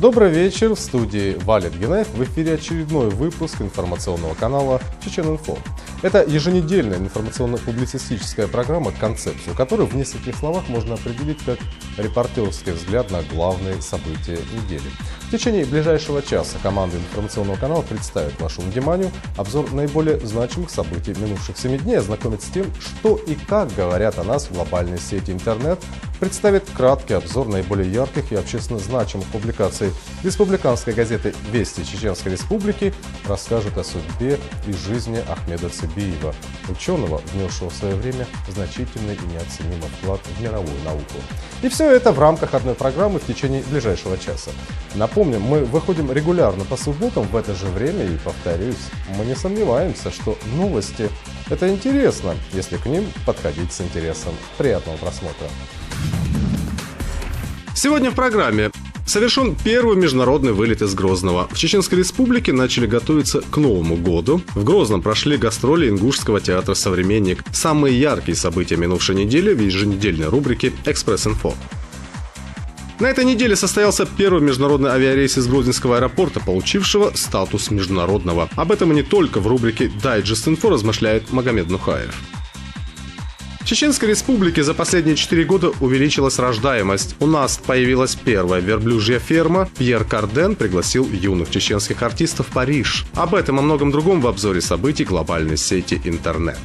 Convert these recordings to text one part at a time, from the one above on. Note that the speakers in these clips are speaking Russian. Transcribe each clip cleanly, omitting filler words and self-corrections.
Добрый вечер, в студии Валерий Генаев. В эфире очередной выпуск информационного канала Чечен-Инфо. Это еженедельная информационно-публицистическая программа, концепцию которой в нескольких словах можно определить как репортерский взгляд на главные события недели. В течение ближайшего часа команда информационного канала представит вашему вниманию обзор наиболее значимых событий минувших 7 дней, ознакомит с тем, что и как говорят о нас в глобальной сети интернет, представит краткий обзор наиболее ярких и общественно значимых публикаций республиканской газеты «Вести Чеченской Республики», расскажет о судьбе и жизни Ахмеда Цыбиева, ученого, внесшего в свое время значительный и неоценимый вклад в мировую науку. И все это в рамках одной программы в течение ближайшего часа. Напомним, мы выходим регулярно по субботам в это же время и, повторюсь, мы не сомневаемся, что новости – это интересно, если к ним подходить с интересом. Приятного просмотра. Сегодня в программе совершен первый международный вылет из Грозного. В Чеченской Республике начали готовиться к Новому году. В Грозном прошли гастроли Ингушского театра «Современник». Самые яркие события минувшей недели в еженедельной рубрике «Экспресс-инфо». На этой неделе состоялся первый международный авиарейс из Грозненского аэропорта, получившего статус международного. Об этом и не только в рубрике «Дайджест-инфо» размышляет Магомед Нухаев. В Чеченской Республике за последние 4 года увеличилась рождаемость. У нас появилась первая верблюжья ферма. Пьер Карден пригласил юных чеченских артистов в Париж. Об этом и многом другом в обзоре событий глобальной сети интернет.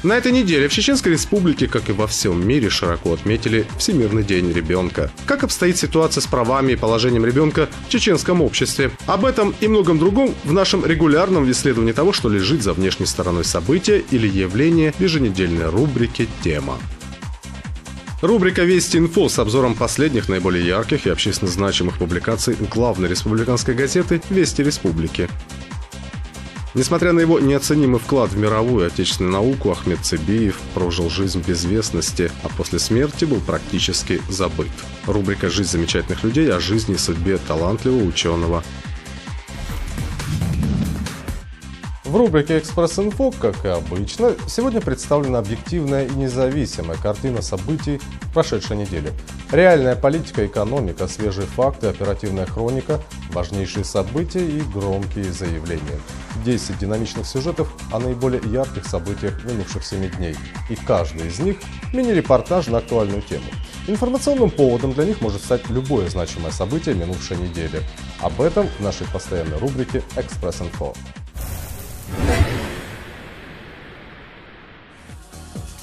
На этой неделе в Чеченской Республике, как и во всем мире, широко отметили Всемирный день ребенка. Как обстоит ситуация с правами и положением ребенка в чеченском обществе? Об этом и многом другом в нашем регулярном исследовании того, что лежит за внешней стороной события или явления в еженедельной рубрике «Тема». Рубрика «Вести-инфо» с обзором последних наиболее ярких и общественно значимых публикаций главной республиканской газеты «Вести Республики». Несмотря на его неоценимый вклад в мировую и отечественную науку, Ахмед Цыбиев прожил жизнь в безвестности, а после смерти был практически забыт. Рубрика «Жизнь замечательных людей» о жизни и судьбе талантливого ученого. В рубрике «Экспресс-инфо», как и обычно, сегодня представлена объективная и независимая картина событий прошедшей недели. Реальная политика, экономика, свежие факты, оперативная хроника, важнейшие события и громкие заявления. 10 динамичных сюжетов о наиболее ярких событиях минувших 7 дней. И каждый из них – мини-репортаж на актуальную тему. Информационным поводом для них может стать любое значимое событие минувшей недели. Об этом в нашей постоянной рубрике «Экспресс-инфо».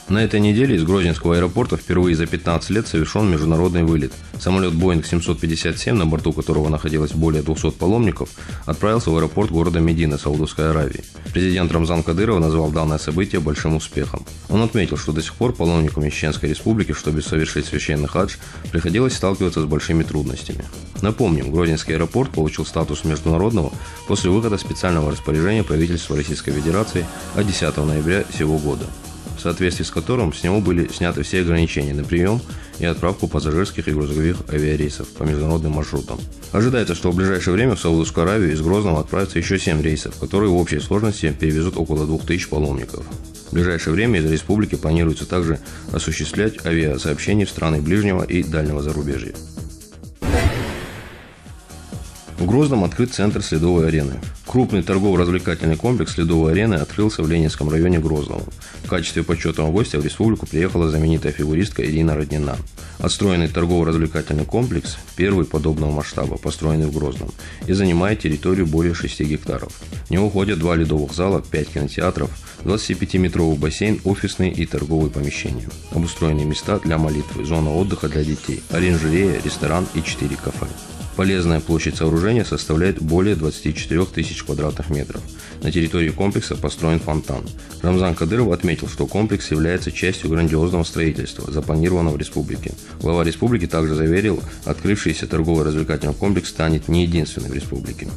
На этой неделе из Грозненского аэропорта впервые за 15 лет совершен международный вылет. Самолет Boeing 757, на борту которого находилось более 200 паломников, отправился в аэропорт города Медина, Саудовской Аравии. Президент Рамзан Кадыров назвал данное событие большим успехом. Он отметил, что до сих пор паломникам Чеченской Республики, чтобы совершить священный хадж, приходилось сталкиваться с большими трудностями. Напомним, Грозненский аэропорт получил статус международного после выхода специального распоряжения правительства Российской Федерации от 10 ноября сего года, в соответствии с которым с него были сняты все ограничения на прием и отправку пассажирских и грузовых авиарейсов по международным маршрутам. Ожидается, что в ближайшее время в Саудовскую Аравию из Грозного отправятся еще 7 рейсов, которые в общей сложности перевезут около 2000 паломников. В ближайшее время из республики планируется также осуществлять авиасообщения в страны ближнего и дальнего зарубежья. В Грозном открыт центр Ледовой арены. Крупный торгово-развлекательный комплекс Ледовой арены открылся в Ленинском районе Грозного. В качестве почетного гостя в республику приехала знаменитая фигуристка Ирина Роднина. Отстроенный торгово-развлекательный комплекс – первый подобного масштаба, построенный в Грозном, и занимает территорию более 6 гектаров. В него входят 2 ледовых зала, 5 кинотеатров, 25-метровый бассейн, офисные и торговые помещения, обустроенные места для молитвы, зона отдыха для детей, оранжерея, ресторан и 4 кафе. Полезная площадь сооружения составляет более 24 тысяч квадратных метров. На территории комплекса построен фонтан. Рамзан Кадыров отметил, что комплекс является частью грандиозного строительства, запланированного в республике. Глава республики также заверил, открывшийся торгово-развлекательный комплекс станет не единственным в республике.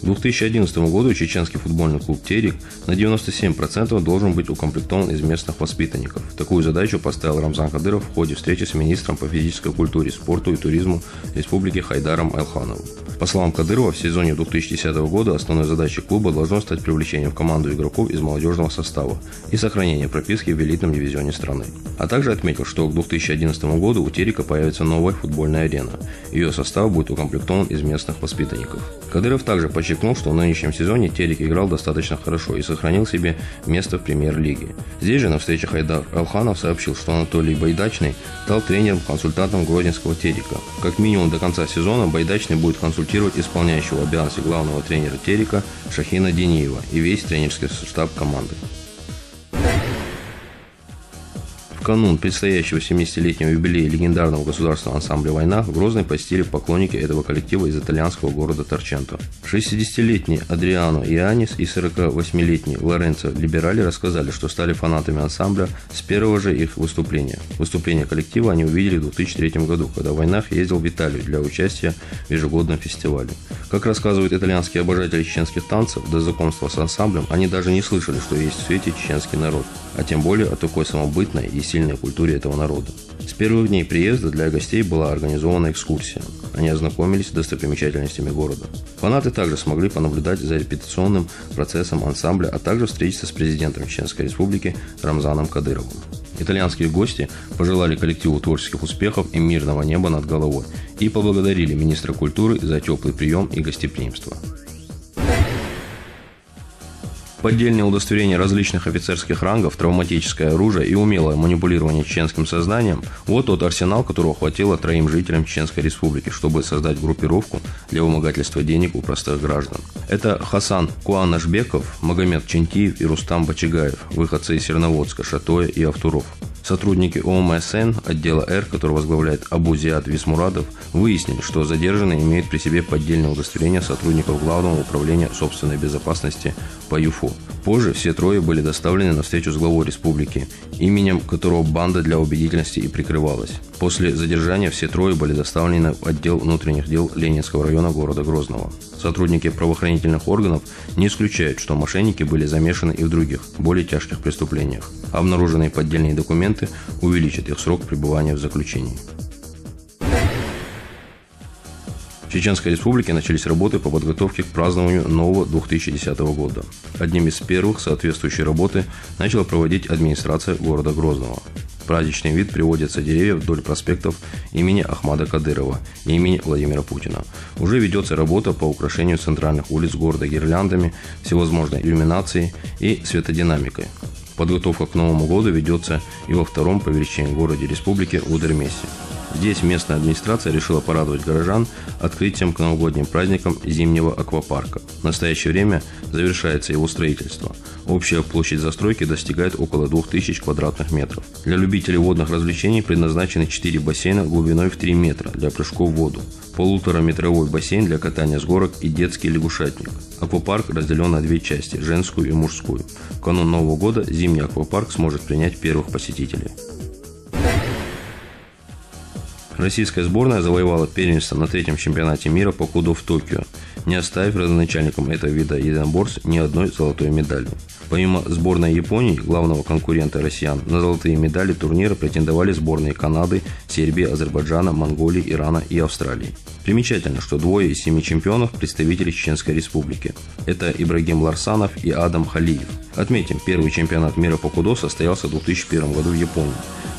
К 2011 году чеченский футбольный клуб «Терек» на 97% должен быть укомплектован из местных воспитанников. Такую задачу поставил Рамзан Кадыров в ходе встречи с министром по физической культуре, спорту и туризму Республики Хайдаром Элхановым. По словам Кадырова, в сезоне 2010 года основной задачей клуба должно стать привлечение в команду игроков из молодежного состава и сохранение прописки в элитном дивизионе страны. А также отметил, что к 2011 году у «Терека» появится новая футбольная арена. Ее состав будет укомплектован из местных воспитанников. Кадыров также подчеркнул, что в нынешнем сезоне «Терек» играл достаточно хорошо и сохранил себе место в премьер-лиге. Здесь же на встрече Хайдар Элханов сообщил, что Анатолий Байдачный стал тренером-консультантом гродненского «Терека». Как минимум до конца сезона Байдачный будет консультировать исполняющего обязанности главного тренера «Терека» Шахина Дениева и весь тренерский штаб команды. В канун предстоящего 70-летнего юбилея легендарного государственного ансамбля «Война» в Грозный посетили поклонники этого коллектива из итальянского города Торченто. 60-летний Адриано Ианнис и 48-летний Лоренцо Либерали рассказали, что стали фанатами ансамбля с первого же их выступления. Выступление коллектива они увидели в 2003 году, когда «Война» ездил в Италию для участия в ежегодном фестивале. Как рассказывают итальянские обожатели чеченских танцев, до знакомства с ансамблем они даже не слышали, что есть в свете чеченский народ, а тем более о такой самобытной и сильной культуре этого народа. С первых дней приезда для гостей была организована экскурсия. Они ознакомились с достопримечательностями города. Фанаты также смогли понаблюдать за репетиционным процессом ансамбля, а также встретиться с президентом Чеченской Республики Рамзаном Кадыровым. Итальянские гости пожелали коллективу творческих успехов и мирного неба над головой и поблагодарили министра культуры за теплый прием и гостеприимство. Поддельное удостоверение различных офицерских рангов, травматическое оружие и умелое манипулирование чеченским сознанием – вот тот арсенал, которого хватило 3 жителям Чеченской Республики, чтобы создать группировку для вымогательства денег у простых граждан. Это Хасан Куанашбеков, Магомед Чентиев и Рустам Бачигаев, выходцы из Серноводска, Шатоя и Автуров. Сотрудники ОМСН отдела Р, который возглавляет Абу-Зиад Висмурадов, выяснили, что задержанные имеют при себе поддельное удостоверение сотрудников Главного управления собственной безопасности по ЮФО. Позже все 3 были доставлены на встречу с главой республики, именем которого банда для убедительности и прикрывалась. После задержания все 3 были доставлены в отдел внутренних дел Ленинского района города Грозного. Сотрудники правоохранительных органов не исключают, что мошенники были замешаны и в других, более тяжких преступлениях. Обнаруженные поддельные документы увеличат их срок пребывания в заключении. В Чеченской Республике начались работы по подготовке к празднованию нового 2010 года. Одним из первых соответствующие работы начала проводить администрация города Грозного. Праздничный вид приводится деревьев вдоль проспектов имени Ахмада Кадырова и имени Владимира Путина. Уже ведется работа по украшению центральных улиц города гирляндами, всевозможной иллюминацией и светодинамикой. Подготовка к Новому году ведется и во 2-м по величине городе республики Удермесе. Здесь местная администрация решила порадовать горожан открытием к новогодним праздникам зимнего аквапарка. В настоящее время завершается его строительство. Общая площадь застройки достигает около 2000 квадратных метров. Для любителей водных развлечений предназначены 4 бассейна глубиной в 3 метра для прыжков в воду, 1,5-метровой бассейн для катания с горок и детский лягушатник. Аквапарк разделен на 2 части – женскую и мужскую. В канун Нового года зимний аквапарк сможет принять первых посетителей. Российская сборная завоевала первенство на 3-м чемпионате мира по кудо в Токио, не оставив родоначальникам этого вида единоборств ни одной золотой медали. Помимо сборной Японии, главного конкурента россиян, на золотые медали турнира претендовали сборные Канады, Сербии, Азербайджана, Монголии, Ирана и Австралии. Примечательно, что 2 из 7 чемпионов – представители Чеченской Республики. Это Ибрагим Ларсанов и Адам Халиев. Отметим, первый чемпионат мира по кудо состоялся в 2001 году в Японии.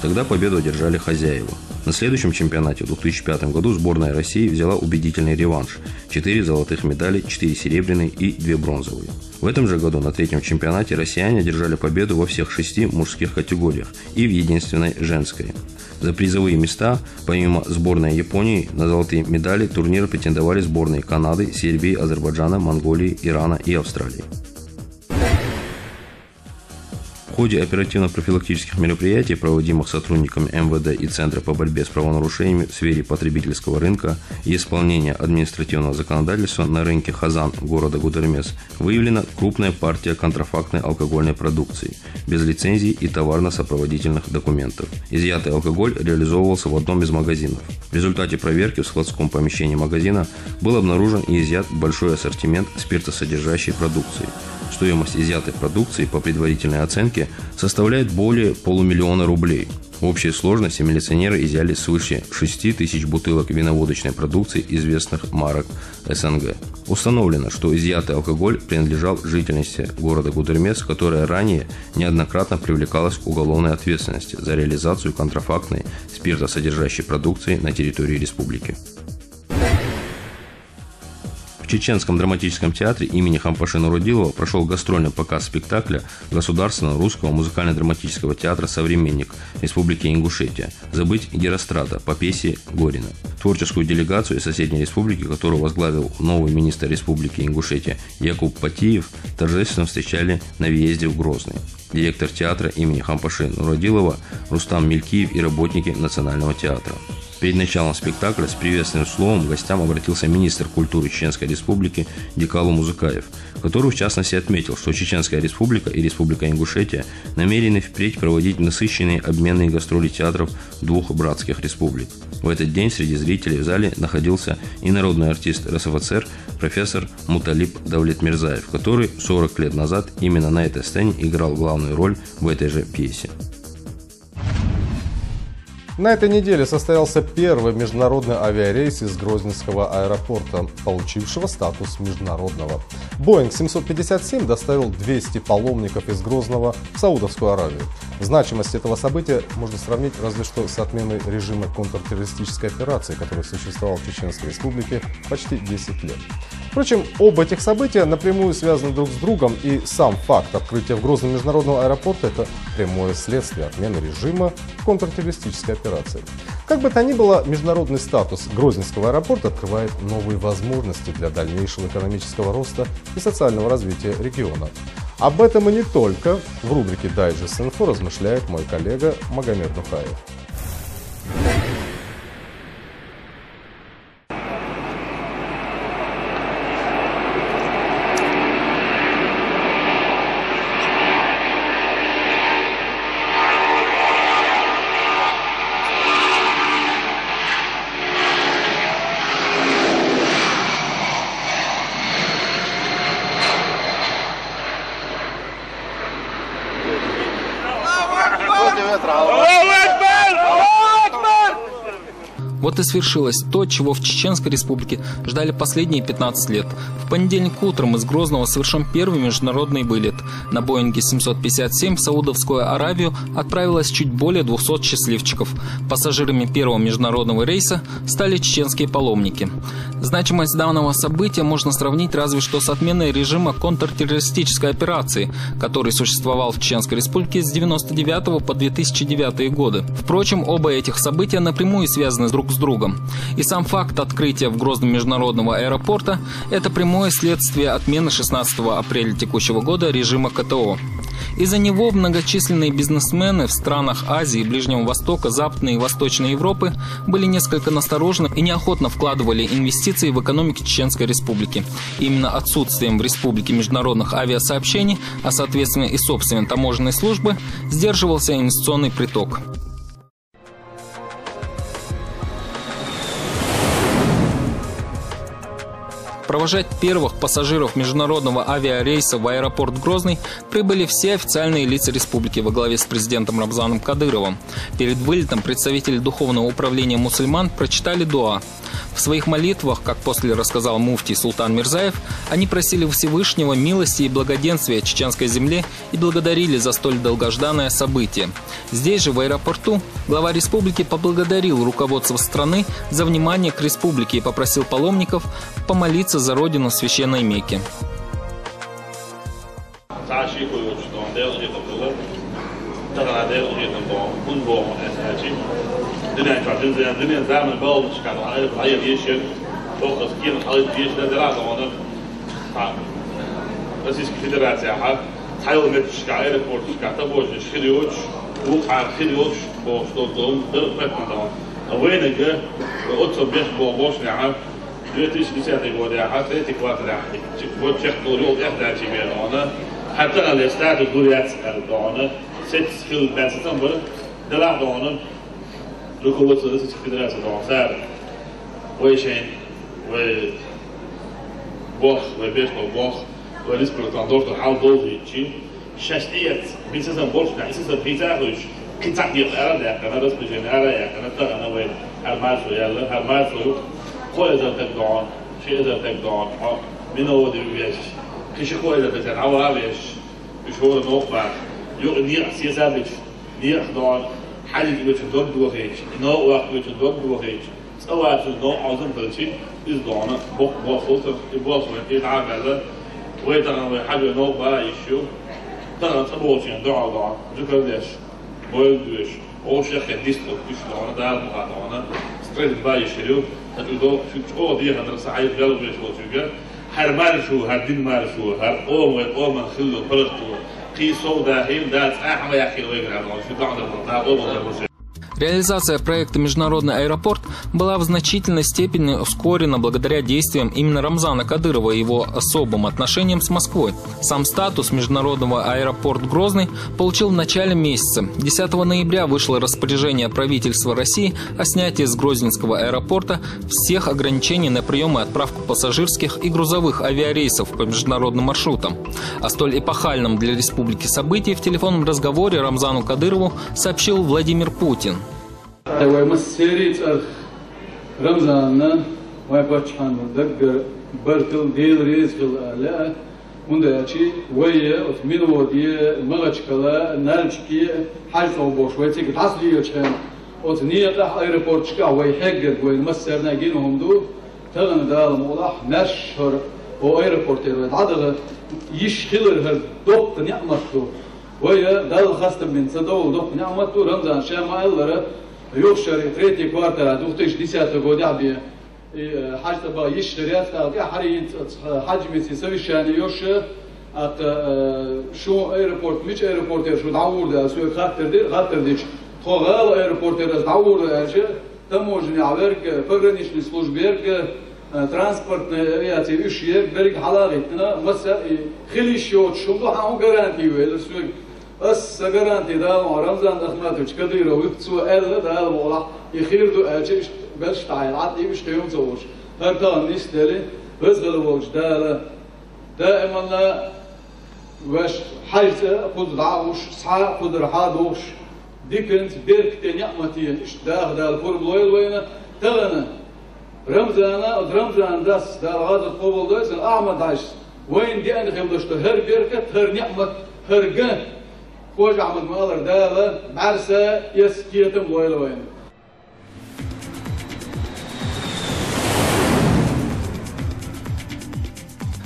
Тогда победу одержали хозяева. На следующем чемпионате в 2005 году сборная России взяла убедительный реванш – 4 золотых медали, 4 серебряные и 2 бронзовые. В этом же году на 3-м чемпионате россияне одержали победу во всех 6 мужских категориях и в единственной женской. За призовые места, помимо сборной Японии, на золотые медали турнира претендовали сборные Канады, Сербии, Азербайджана, Монголии, Ирана и Австралии. В ходе оперативно-профилактических мероприятий, проводимых сотрудниками МВД и Центра по борьбе с правонарушениями в сфере потребительского рынка и исполнения административного законодательства на рынке Хазан города Гудермес, выявлена крупная партия контрафактной алкогольной продукции без лицензий и товарно-сопроводительных документов. Изъятый алкоголь реализовывался в одном из магазинов. В результате проверки в складском помещении магазина был обнаружен и изъят большой ассортимент спиртосодержащей продукции. Стоимость изъятой продукции по предварительной оценке составляет более полумиллиона рублей. В общей сложности милиционеры изъяли свыше 6 тысяч бутылок виноводочной продукции известных марок СНГ. Установлено, что изъятый алкоголь принадлежал жительнице города Гудермес, которая ранее неоднократно привлекалась к уголовной ответственности за реализацию контрафактной спиртосодержащей продукции на территории республики. В Чеченском драматическом театре имени Хампаши Нурудилова прошел гастрольный показ спектакля Государственного русского музыкально-драматического театра «Современник» Республики Ингушетия «Забыть Герострата» по пьесе Горина. Творческую делегацию из соседней республики, которую возглавил новый министр Республики Ингушетия Якуб Патиев, торжественно встречали на въезде в Грозный. Директор театра имени Хампаши Нурудилова Рустам Мелькиев и работники Национального театра. Перед началом спектакля с приветственным словом к гостям обратился министр культуры Чеченской Республики Дикалу Музыкаев, который в частности отметил, что Чеченская Республика и Республика Ингушетия намерены впредь проводить насыщенные обменные гастроли театров двух братских республик. В этот день среди зрителей в зале находился и народный артист РСФСР профессор Муталиб Давлетмирзаев, который 40 лет назад именно на этой сцене играл главную роль в этой же пьесе. На этой неделе состоялся первый международный авиарейс из Грозненского аэропорта, получившего статус международного. Боинг 757 доставил 200 паломников из Грозного в Саудовскую Аравию. Значимость этого события можно сравнить разве что с отменой режима контртеррористической операции, который существовал в Чеченской Республике почти 10 лет. Впрочем, оба этих события напрямую связаны друг с другом, и сам факт открытия в Грозном международного аэропорта – это прямое следствие отмены режима контртеррористической операции. Как бы то ни было, международный статус Грозненского аэропорта открывает новые возможности для дальнейшего экономического роста и социального развития региона. Об этом и не только в рубрике «Дайджест Инфо» размышляет мой коллега Магомед Нухаев. Вот и свершилось то, чего в Чеченской Республике ждали последние 15 лет. В понедельник утром из Грозного совершен первый международный вылет. На Боинге 757 в Саудовскую Аравию отправилось чуть более 200 счастливчиков. Пассажирами первого международного рейса стали чеченские паломники. Значимость данного события можно сравнить разве что с отменой режима контртеррористической операции, который существовал в Чеченской Республике с 1999 по 2009 годы. Впрочем, оба этих события напрямую связаны друг с другом. И сам факт открытия в Грозном международного аэропорта – это прямое следствие отмены 16 апреля текущего года режима КТО. Из-за него многочисленные бизнесмены в странах Азии, Ближнего Востока, Западной и Восточной Европы были несколько насторожены и неохотно вкладывали инвестиции в экономику Чеченской Республики. Именно отсутствием в республике международных авиасообщений, а соответственно и собственной таможенной службы, сдерживался инвестиционный приток. Провожать первых пассажиров международного авиарейса в аэропорт Грозный прибыли все официальные лица республики во главе с президентом Рамзаном Кадыровым. Перед вылетом представители Духовного управления мусульман прочитали дуа. В своих молитвах, как после рассказал муфтий Султан Мирзаев, они просили Всевышнего милости и благоденствия чеченской земле и благодарили за столь долгожданное событие. Здесь же, в аэропорту, глава республики поблагодарил руководство страны за внимание к республике и попросил паломников помолиться за родину священной Мекки. تعلمت شعائر بورت كعتبوج شريوش وقع خريوش بوشتوم درفتنا وين جا أوتو بيش بوش نعم جوتيش بيساتي بودي حتى تكوات راحتي بود شيخ دوريو إحدى شيء أنا حتى أنا استعد الدوريات أنا ست خل بنستان بر دلع دانا لكل وقت لسه في دراسة دانا سعر ويشين و باخ وبيش باخ ولسه بالتنظر تحاول دوزي شيء شاشيات بيساسا بورش نعيساسا بيتاخوش كنتاك يقرأ ده كنا رأس بجين على يا كنا ترى أنا وين هالمارسو يلا هالمارسو كل إذا تقدر شيء إذا تقدر من هو ده بيش كيش كل إذا بتن عوالش بشهور نوقع يقني سياسات نية خدار حاجة بتشدد دوخيش نوع وقت بتشدد دوخيش سواء في النوع عظم فلشي إزدانا بوصل يبوصل يتعب هذا ويتعب حاجة نوع بقى يشوف ترى تبوشين دعاء ذكر داش بولدوش أو شيء خديستو كيش دعاء دار مقاطعنا ستريت باي يشيلو تقولوا شو أو دي هذا صحيح قالوا بيش وتشوفه هر مارشو هر دين مارشو هر أو من خلو فرقتو قي صودا هيم دات أحمى يحكي ويقرأ شو دعنا المنطقة أو Реализация проекта «Международный аэропорт» была в значительной степени ускорена благодаря действиям именно Рамзана Кадырова и его особым отношениям с Москвой. Сам статус международного аэропорта Грозный получил в начале месяца. 10 ноября вышло распоряжение правительства России о снятии с Грозненского аэропорта всех ограничений на прием и отправку пассажирских и грузовых авиарейсов по международным маршрутам. О столь эпохальном для республики событии в телефонном разговоре Рамзану Кадырову сообщил Владимир Путин. رمضان ويبتشان دق برتل ديل رزق لا ونداشي ويا وثمين ودي مغشكلا نالشكي حاجة وبوش ويتيك تعصلي يشان وثنية تح ايربورت شكا ويحقق ويمسرنا جينهم دو تغن دال موضح نشهر او ايربورت العدل يشخلر هال دوق نعمته ويا دال خاصة من صدو دوق نعمته رمضان شاما الله يوشر تريتي كوارتر 2010 года عبي حاجة بقى يشتريات كا حري حجم سوي شان يوش ات شو ايربورت مش ايربورت شو دعور ده سوي خاطر ديش خو غال ايربورت ده دعور ده شيء تموجني عبرك فرنيش لسلوجبرك ترانسبورت авиации üşüye berk halaqetna mesela خليشيوت شو ده هو garanti ولا سوي بس garanti ده رمضان أخمات وشكديره ويكتسو ألا ده الموضوع يخير دو أجيش بلش تعال عادي مش تيوم زوج هرتان نستلي بس غلوج ده دائما لا وش حاجة خد دعوش صح خد رحادوش ديكنت بيرك تنيعمتين إيش ده الفرم لويل وينه تغنى رمضان داس ده هذا القبول ده إنسان أعمد عايش وين دي أنا خمدشته هر بيركة هر نعمة هر جن خوش عمد مالر دالا بعرسة يسكيتم لوين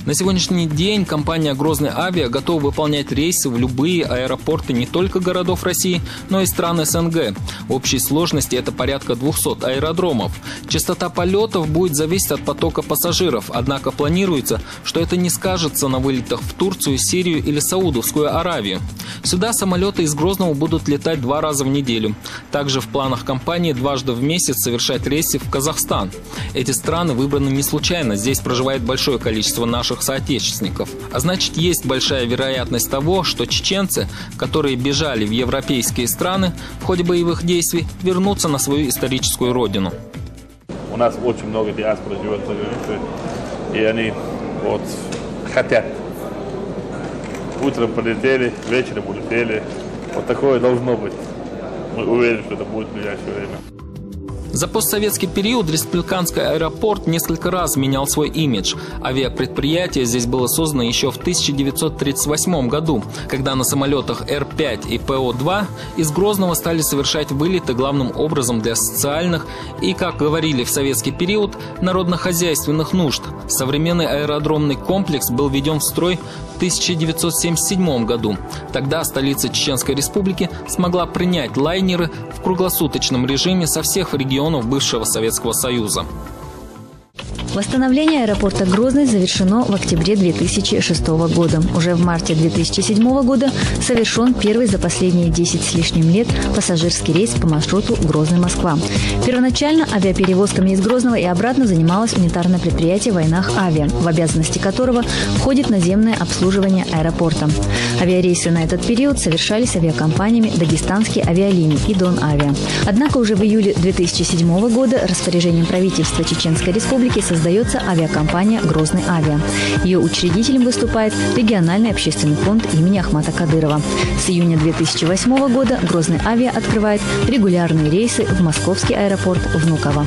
На сегодняшний день компания «Грозный Авиа» готова выполнять рейсы в любые аэропорты не только городов России, но и стран СНГ. В общей сложности это порядка 200 аэродромов. Частота полетов будет зависеть от потока пассажиров, однако планируется, что это не скажется на вылетах в Турцию, Сирию или Саудовскую Аравию. Сюда самолеты из Грозного будут летать 2 раза в неделю. Также в планах компании дважды в месяц совершать рейсы в Казахстан. Эти страны выбраны не случайно, здесь проживает большое количество наших соотечественников. А значит, есть большая вероятность того, что чеченцы, которые бежали в европейские страны в ходе боевых действий, вернутся на свою историческую родину. У нас очень много диаспоры живет, и они вот хотят. Утром полетели, вечером улетели. Вот такое должно быть. Мы уверены, что это будет в ближайшее время. За постсоветский период Республиканский аэропорт несколько раз менял свой имидж. Авиапредприятие здесь было создано еще в 1938 году, когда на самолетах Р-5 и ПО-2 из Грозного стали совершать вылеты главным образом для социальных и, как говорили в советский период, народно-хозяйственных нужд. Современный аэродромный комплекс был введен в строй в 1977 году. Тогда столица Чеченской Республики смогла принять лайнеры в круглосуточном режиме со всех регионов бывшего Советского Союза. Восстановление аэропорта Грозный завершено в октябре 2006 года. Уже в марте 2007 года совершен первый за последние 10 с лишним лет пассажирский рейс по маршруту Грозный-Москва. Первоначально авиаперевозками из Грозного и обратно занималось унитарное предприятие «Войнах Авиа», в обязанности которого входит наземное обслуживание аэропорта. Авиарейсы на этот период совершались авиакомпаниями «Дагестанские авиалинии» и «Дон Авиа». Однако уже в июле 2007 года распоряжением правительства Чеченской Республики создается авиакомпания «Грозный Авиа». Ее учредителем выступает региональный общественный фонд имени Ахмата Кадырова. С июня 2008 года «Грозный Авиа» открывает регулярные рейсы в московский аэропорт Внуково.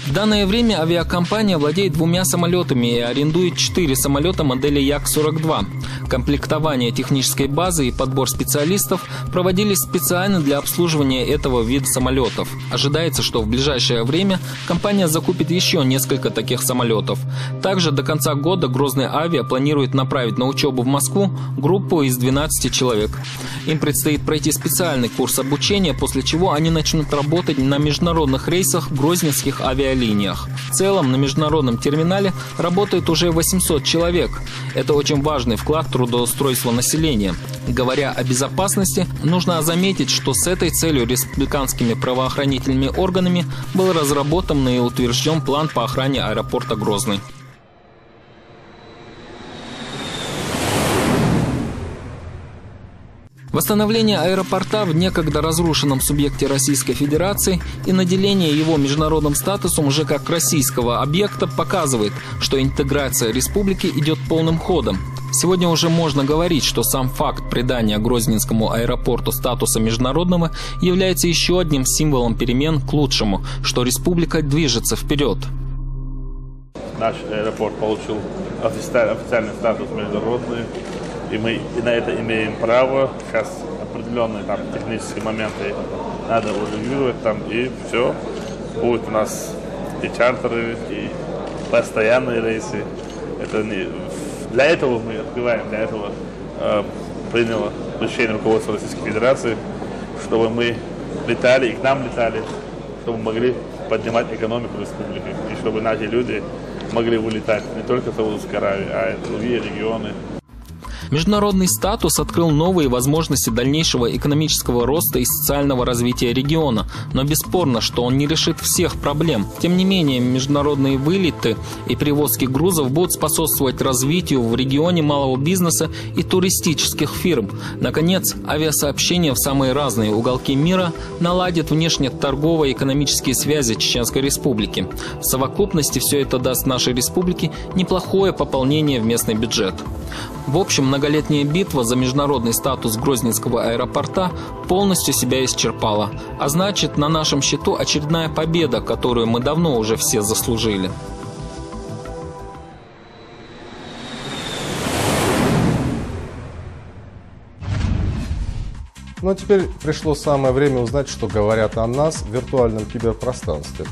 В данное время авиакомпания владеет 2 самолетами и арендует 4 самолета модели Як-42. Комплектование технической базы и подбор специалистов проводились специально для обслуживания этого вида самолетов. Ожидается, что в ближайшее время компания закупит еще несколько таких самолетов. Также до конца года «Грозный Авиа» планирует направить на учебу в Москву группу из 12 человек. Им предстоит пройти специальный курс обучения, после чего они начнут работать на международных рейсах грозненских авиалиниях. В целом на международном терминале работает уже 800 человек. Это очень важный вклад в трудоустройство населения. Говоря о безопасности, нужно заметить, что с этой целью республиканскими правоохранительными органами был разработан и утвержден план по охране аэропорта Грозный. Восстановление аэропорта в некогда разрушенном субъекте Российской Федерации и наделение его международным статусом уже как российского объекта показывает, что интеграция республики идет полным ходом. Сегодня уже можно говорить, что сам факт придания Грозненскому аэропорту статуса международного является еще одним символом перемен к лучшему, что республика движется вперед. Наш аэропорт получил официальный статус международный. И мы на это имеем право. Сейчас определенные там технические моменты надо урегулировать там, и все. Будет у нас и чартеры, и постоянные рейсы. Для этого мы открываем, для этого приняло решение руководства Российской Федерации, чтобы мы летали, и к нам летали, чтобы мы могли поднимать экономику республики, и чтобы наши люди могли вылетать не только в Саудовской Аравии, а и в другие регионы. Международный статус открыл новые возможности дальнейшего экономического роста и социального развития региона, но бесспорно, что он не решит всех проблем. Тем не менее, международные вылеты и перевозки грузов будут способствовать развитию в регионе малого бизнеса и туристических фирм. Наконец, авиасообщение в самые разные уголки мира наладит внешнеторговые и экономические связи Чеченской Республики. В совокупности все это даст нашей республике неплохое пополнение в местный бюджет. В общем, многолетняя битва за международный статус Грозненского аэропорта полностью себя исчерпала. А значит, на нашем счету очередная победа, которую мы давно уже все заслужили. Ну а теперь пришло самое время узнать, что говорят о нас в виртуальном киберпространстве.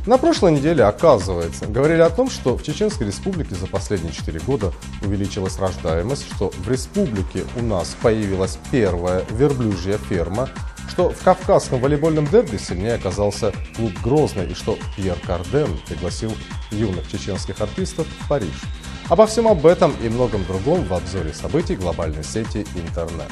На прошлой неделе, оказывается, говорили о том, что в Чеченской Республике за последние 4 года увеличилась рождаемость, что в республике у нас появилась первая верблюжья ферма, что в кавказском волейбольном дерби сильнее оказался клуб «Грозный» и что Пьер Карден пригласил юных чеченских артистов в Париж. Обо всем об этом и многом другом в обзоре событий глобальной сети интернет.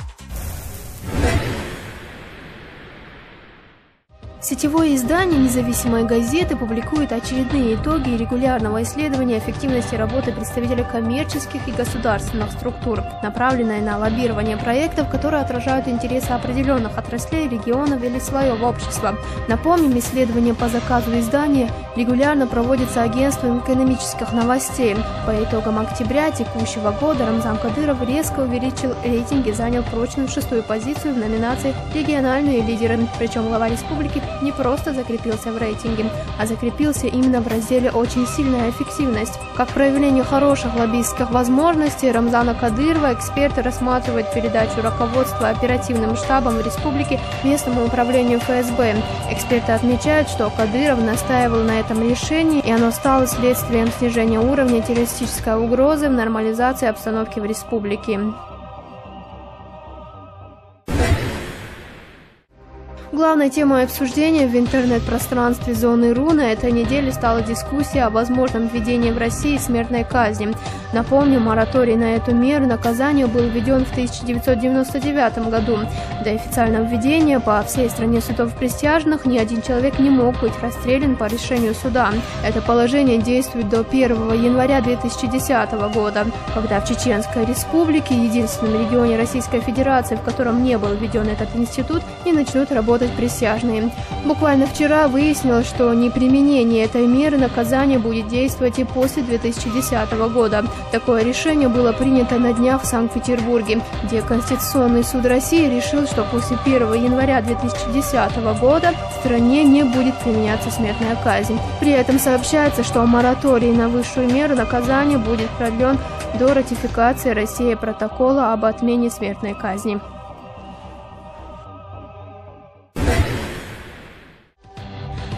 Сетевое издание независимой газеты публикует очередные итоги регулярного исследования эффективности работы представителей коммерческих и государственных структур, направленное на лоббирование проектов, которые отражают интересы определенных отраслей, регионов или слоев общества. Напомним, исследование по заказу издания регулярно проводится агентством экономических новостей. По итогам октября текущего года Рамзан Кадыров резко увеличил рейтинг и занял прочную 6-ю позицию в номинации «Региональные лидеры». Причем глава республики не просто закрепился в рейтинге, а закрепился именно в разделе «Очень сильная эффективность». Как проявление хороших лоббистских возможностей Рамзана Кадырова эксперты рассматривают передачу руководства оперативным штабом в республике местному управлению ФСБ. Эксперты отмечают, что Кадыров настаивал на этом решении, и оно стало следствием снижения уровня террористической угрозы в нормализации обстановки в республике. Главной темой обсуждения в интернет-пространстве зоны РУ на этой неделе стала дискуссия о возможном введении в России смертной казни. Напомню, мораторий на эту меру наказания был введен в 1999 году. До официального введения по всей стране судов присяжных ни один человек не мог быть расстрелян по решению суда. Это положение действует до 1 января 2010 года, когда в Чеченской Республике, единственном регионе Российской Федерации, в котором не был введен этот институт, и начнут работать присяжные. Буквально вчера выяснилось, что неприменение этой меры наказания будет действовать и после 2010 года. Такое решение было принято на днях в Санкт-Петербурге, где Конституционный суд России решил, что после 1 января 2010 года в стране не будет применяться смертная казнь. При этом сообщается, что мораторий на высшую меру наказания будет продлен до ратификации России протокола об отмене смертной казни.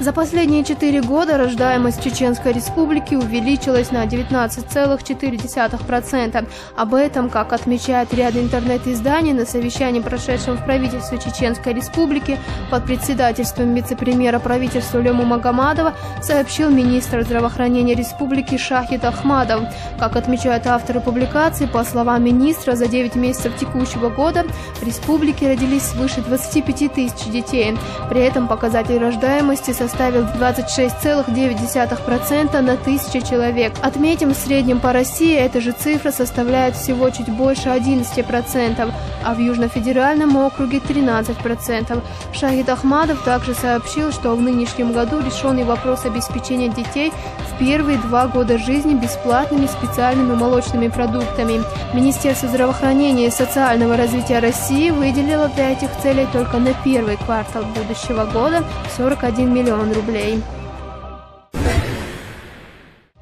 За последние 4 года рождаемость Чеченской Республики увеличилась на 19,4%. Об этом, как отмечает ряд интернет-изданий, на совещании, прошедшем в правительстве Чеченской Республики под председательством вице-премьера правительства Лему Магомадова, сообщил министр здравоохранения республики Шахид Ахмадов. Как отмечают авторы публикации, по словам министра, за 9 месяцев текущего года в республике родились свыше 25 тысяч детей. При этом показатель рождаемости составил 26,9% на 1000 человек. Отметим, в среднем по России эта же цифра составляет всего чуть больше 11%, а в Южно-федеральном округе 13%. Шахид Ахмадов также сообщил, что в нынешнем году решен и вопрос обеспечения детей в первые 2 года жизни бесплатными специальными молочными продуктами. Министерство здравоохранения и социального развития России выделило для этих целей только на первый квартал будущего года 41 миллион рублей.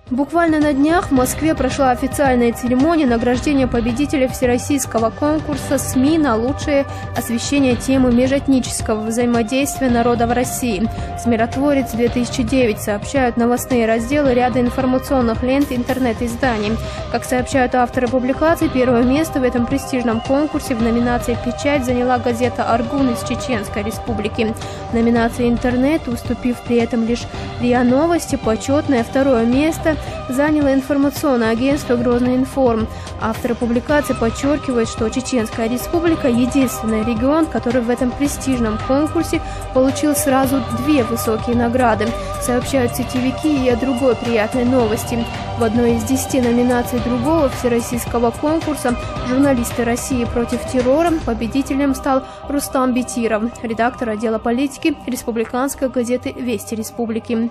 Буквально на днях в Москве прошла официальная церемония награждения победителя всероссийского конкурса СМИ на лучшее освещение темы межэтнического взаимодействия народов России. «Миротворец-2009» сообщают новостные разделы ряда информационных лент интернет-изданий. Как сообщают авторы публикаций, первое место в этом престижном конкурсе в номинации «Печать» заняла газета «Аргун» из Чеченской Республики. В номинации «Интернет», уступив при этом лишь РИА Новости, почетное второе место заняло информационное агентство «Грозный информ». Авторы публикации подчеркивают, что Чеченская Республика – единственный регион, который в этом престижном конкурсе получил сразу 2 высокие награды. Сообщают сетевики и о другой приятной новости. В одной из 10 номинаций другого всероссийского конкурса «Журналисты России против террора» победителем стал Рустам Бетиров, редактор отдела политики республиканской газеты «Вести Республики».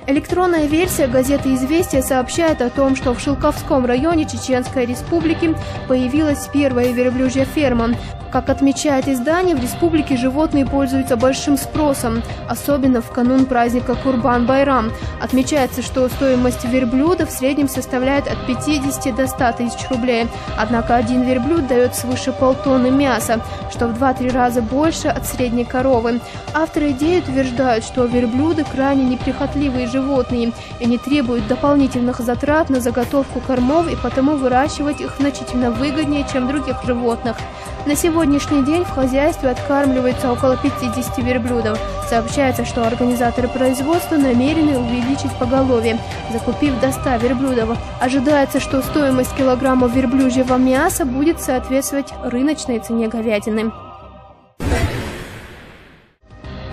Электронная версия газеты «Известия» сообщает о том, что в Шилковском районе Чеченской Республики появилась первая верблюжья ферма. Как отмечает издание, в республике животные пользуются большим спросом, особенно в канун праздника Курбан-Байрам. Отмечается, что стоимость верблюда в среднем составляет от 50 до 100 тысяч рублей. Однако один верблюд дает свыше полтонны мяса, что в 2-3 раза больше от средней коровы. Авторы идеи утверждают, что верблюды крайне неприхотливые животные и не требуют дополнительных затрат на заготовку кормов, и потому выращивать их значительно выгоднее, чем других животных. На сегодняшний день в хозяйстве откармливается около 50 верблюдов. Сообщается, что организаторы производства намерены увеличить поголовье, закупив до 100 верблюдов. Ожидается, что стоимость килограмма верблюжьего мяса будет соответствовать рыночной цене говядины.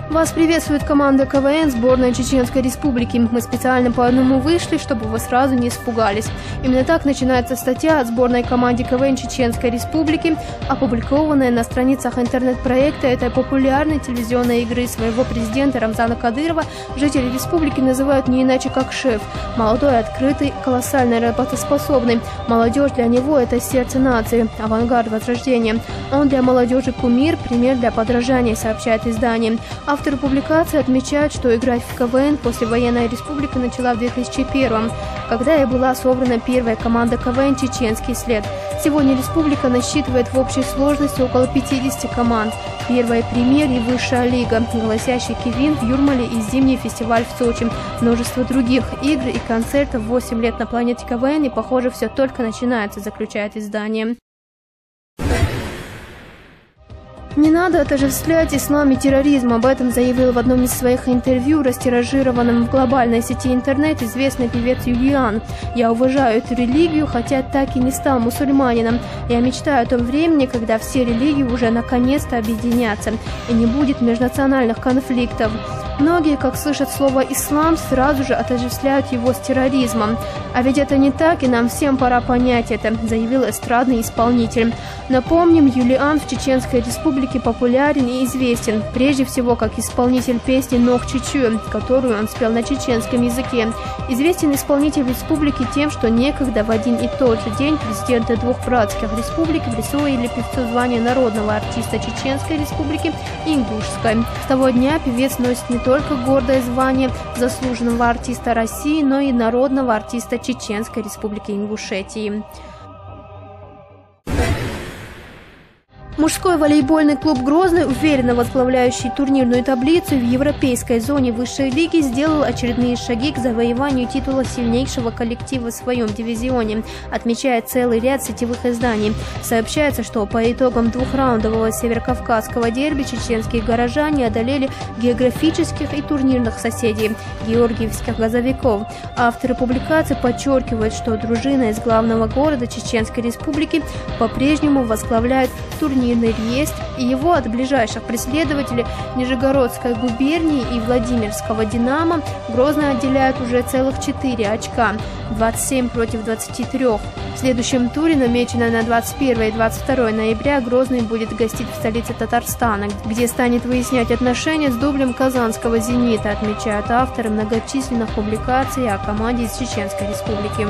Вас приветствует команда КВН сборной Чеченской Республики. Мы специально по одному вышли, чтобы вы сразу не испугались. Именно так начинается статья от сборной команды КВН Чеченской Республики, опубликованная на страницах интернет-проекта этой популярной телевизионной игры. Своего президента Рамзана Кадырова жители республики называют не иначе как шеф. Молодой, открытый, колоссально работоспособный. Молодежь для него – это сердце нации, авангард возрождения. Он для молодежи кумир, пример для подражания, сообщает издание. Авторы публикации отмечают, что играть в КВН послевоенная республика начала в 2001-м, когда и была собрана первая команда КВН «Чеченский след». Сегодня республика насчитывает в общей сложности около 50 команд. Первая премьер и высшая лига, голосящий Кивин в Юрмале и зимний фестиваль в Сочи. Множество других игр и концертов. 8 лет на планете КВН, и, похоже, все только начинается, заключает издание. Не надо отождествлять ислам и терроризм. Об этом заявил в одном из своих интервью, растиражированном в глобальной сети интернет, известный певец Юлиан. «Я уважаю эту религию, хотя так и не стал мусульманином. Я мечтаю о том времени, когда все религии уже наконец-то объединятся, и не будет межнациональных конфликтов». Многие, как слышат слово «ислам», сразу же отождествляют его с терроризмом. А ведь это не так, и нам всем пора понять это, заявил эстрадный исполнитель. Напомним, Юлиан в Чеченской Республике популярен и известен, прежде всего как исполнитель песни «Нох Чечу», которую он спел на чеченском языке. Известен исполнитель республики тем, что некогда в один и тот же день президенты двух братских республик присвоили певцу звание народного артиста Чеченской Республики и Ингушской. С того дня певец носит не только гордое звание заслуженного артиста России, но и народного артиста Чеченской Республики Ингушетии. Мужской волейбольный клуб «Грозный», уверенно возглавляющий турнирную таблицу в европейской зоне высшей лиги, сделал очередные шаги к завоеванию титула сильнейшего коллектива в своем дивизионе, отмечает целый ряд сетевых изданий. Сообщается, что по итогам двухраундового северокавказского дерби чеченские горожане одолели географических и турнирных соседей – георгиевских газовиков. Авторы публикации подчеркивают, что дружина из главного города Чеченской Республики по-прежнему возглавляет турнирный реестр, и его от ближайших преследователей Нижегородской губернии и Владимирского «Динамо» Грозный отделяют уже целых 4 очка – 27 против 23. В следующем туре, намеченном на 21 и 22 ноября, Грозный будет гостить в столице Татарстана, где станет выяснять отношения с дублем казанского «Зенита», отмечают авторы многочисленных публикаций о команде из Чеченской Республики.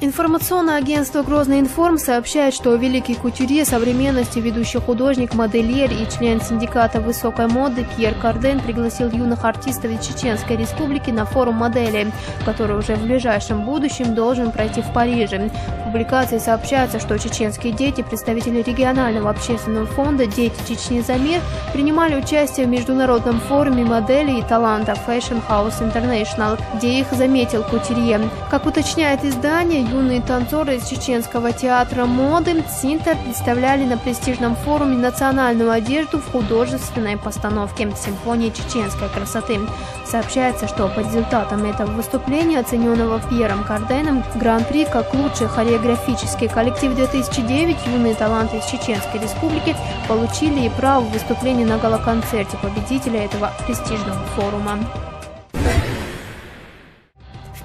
Информационное агентство «Грозный Информ» сообщает, что великий кутюрье современности, ведущий художник, модельер и член синдиката высокой моды Пьер Карден пригласил юных артистов из Чеченской Республики на форум моделей, который уже в ближайшем будущем должен пройти в Париже. В публикации сообщается, что чеченские дети, представители регионального общественного фонда «Дети Чечни за мир», принимали участие в международном форуме моделей и талантов Fashion House International, где их заметил кутюрье. Как уточняет издание, юные танцоры из чеченского театра моды «Синтер» представляли на престижном форуме национальную одежду в художественной постановке «Симфония чеченской красоты». Сообщается, что по результатам этого выступления, оцененного Пьером Карденом, гран-при как лучший хореографический коллектив 2009, юные таланты из Чеченской Республики получили и право выступления на гала-концерте победителя этого престижного форума.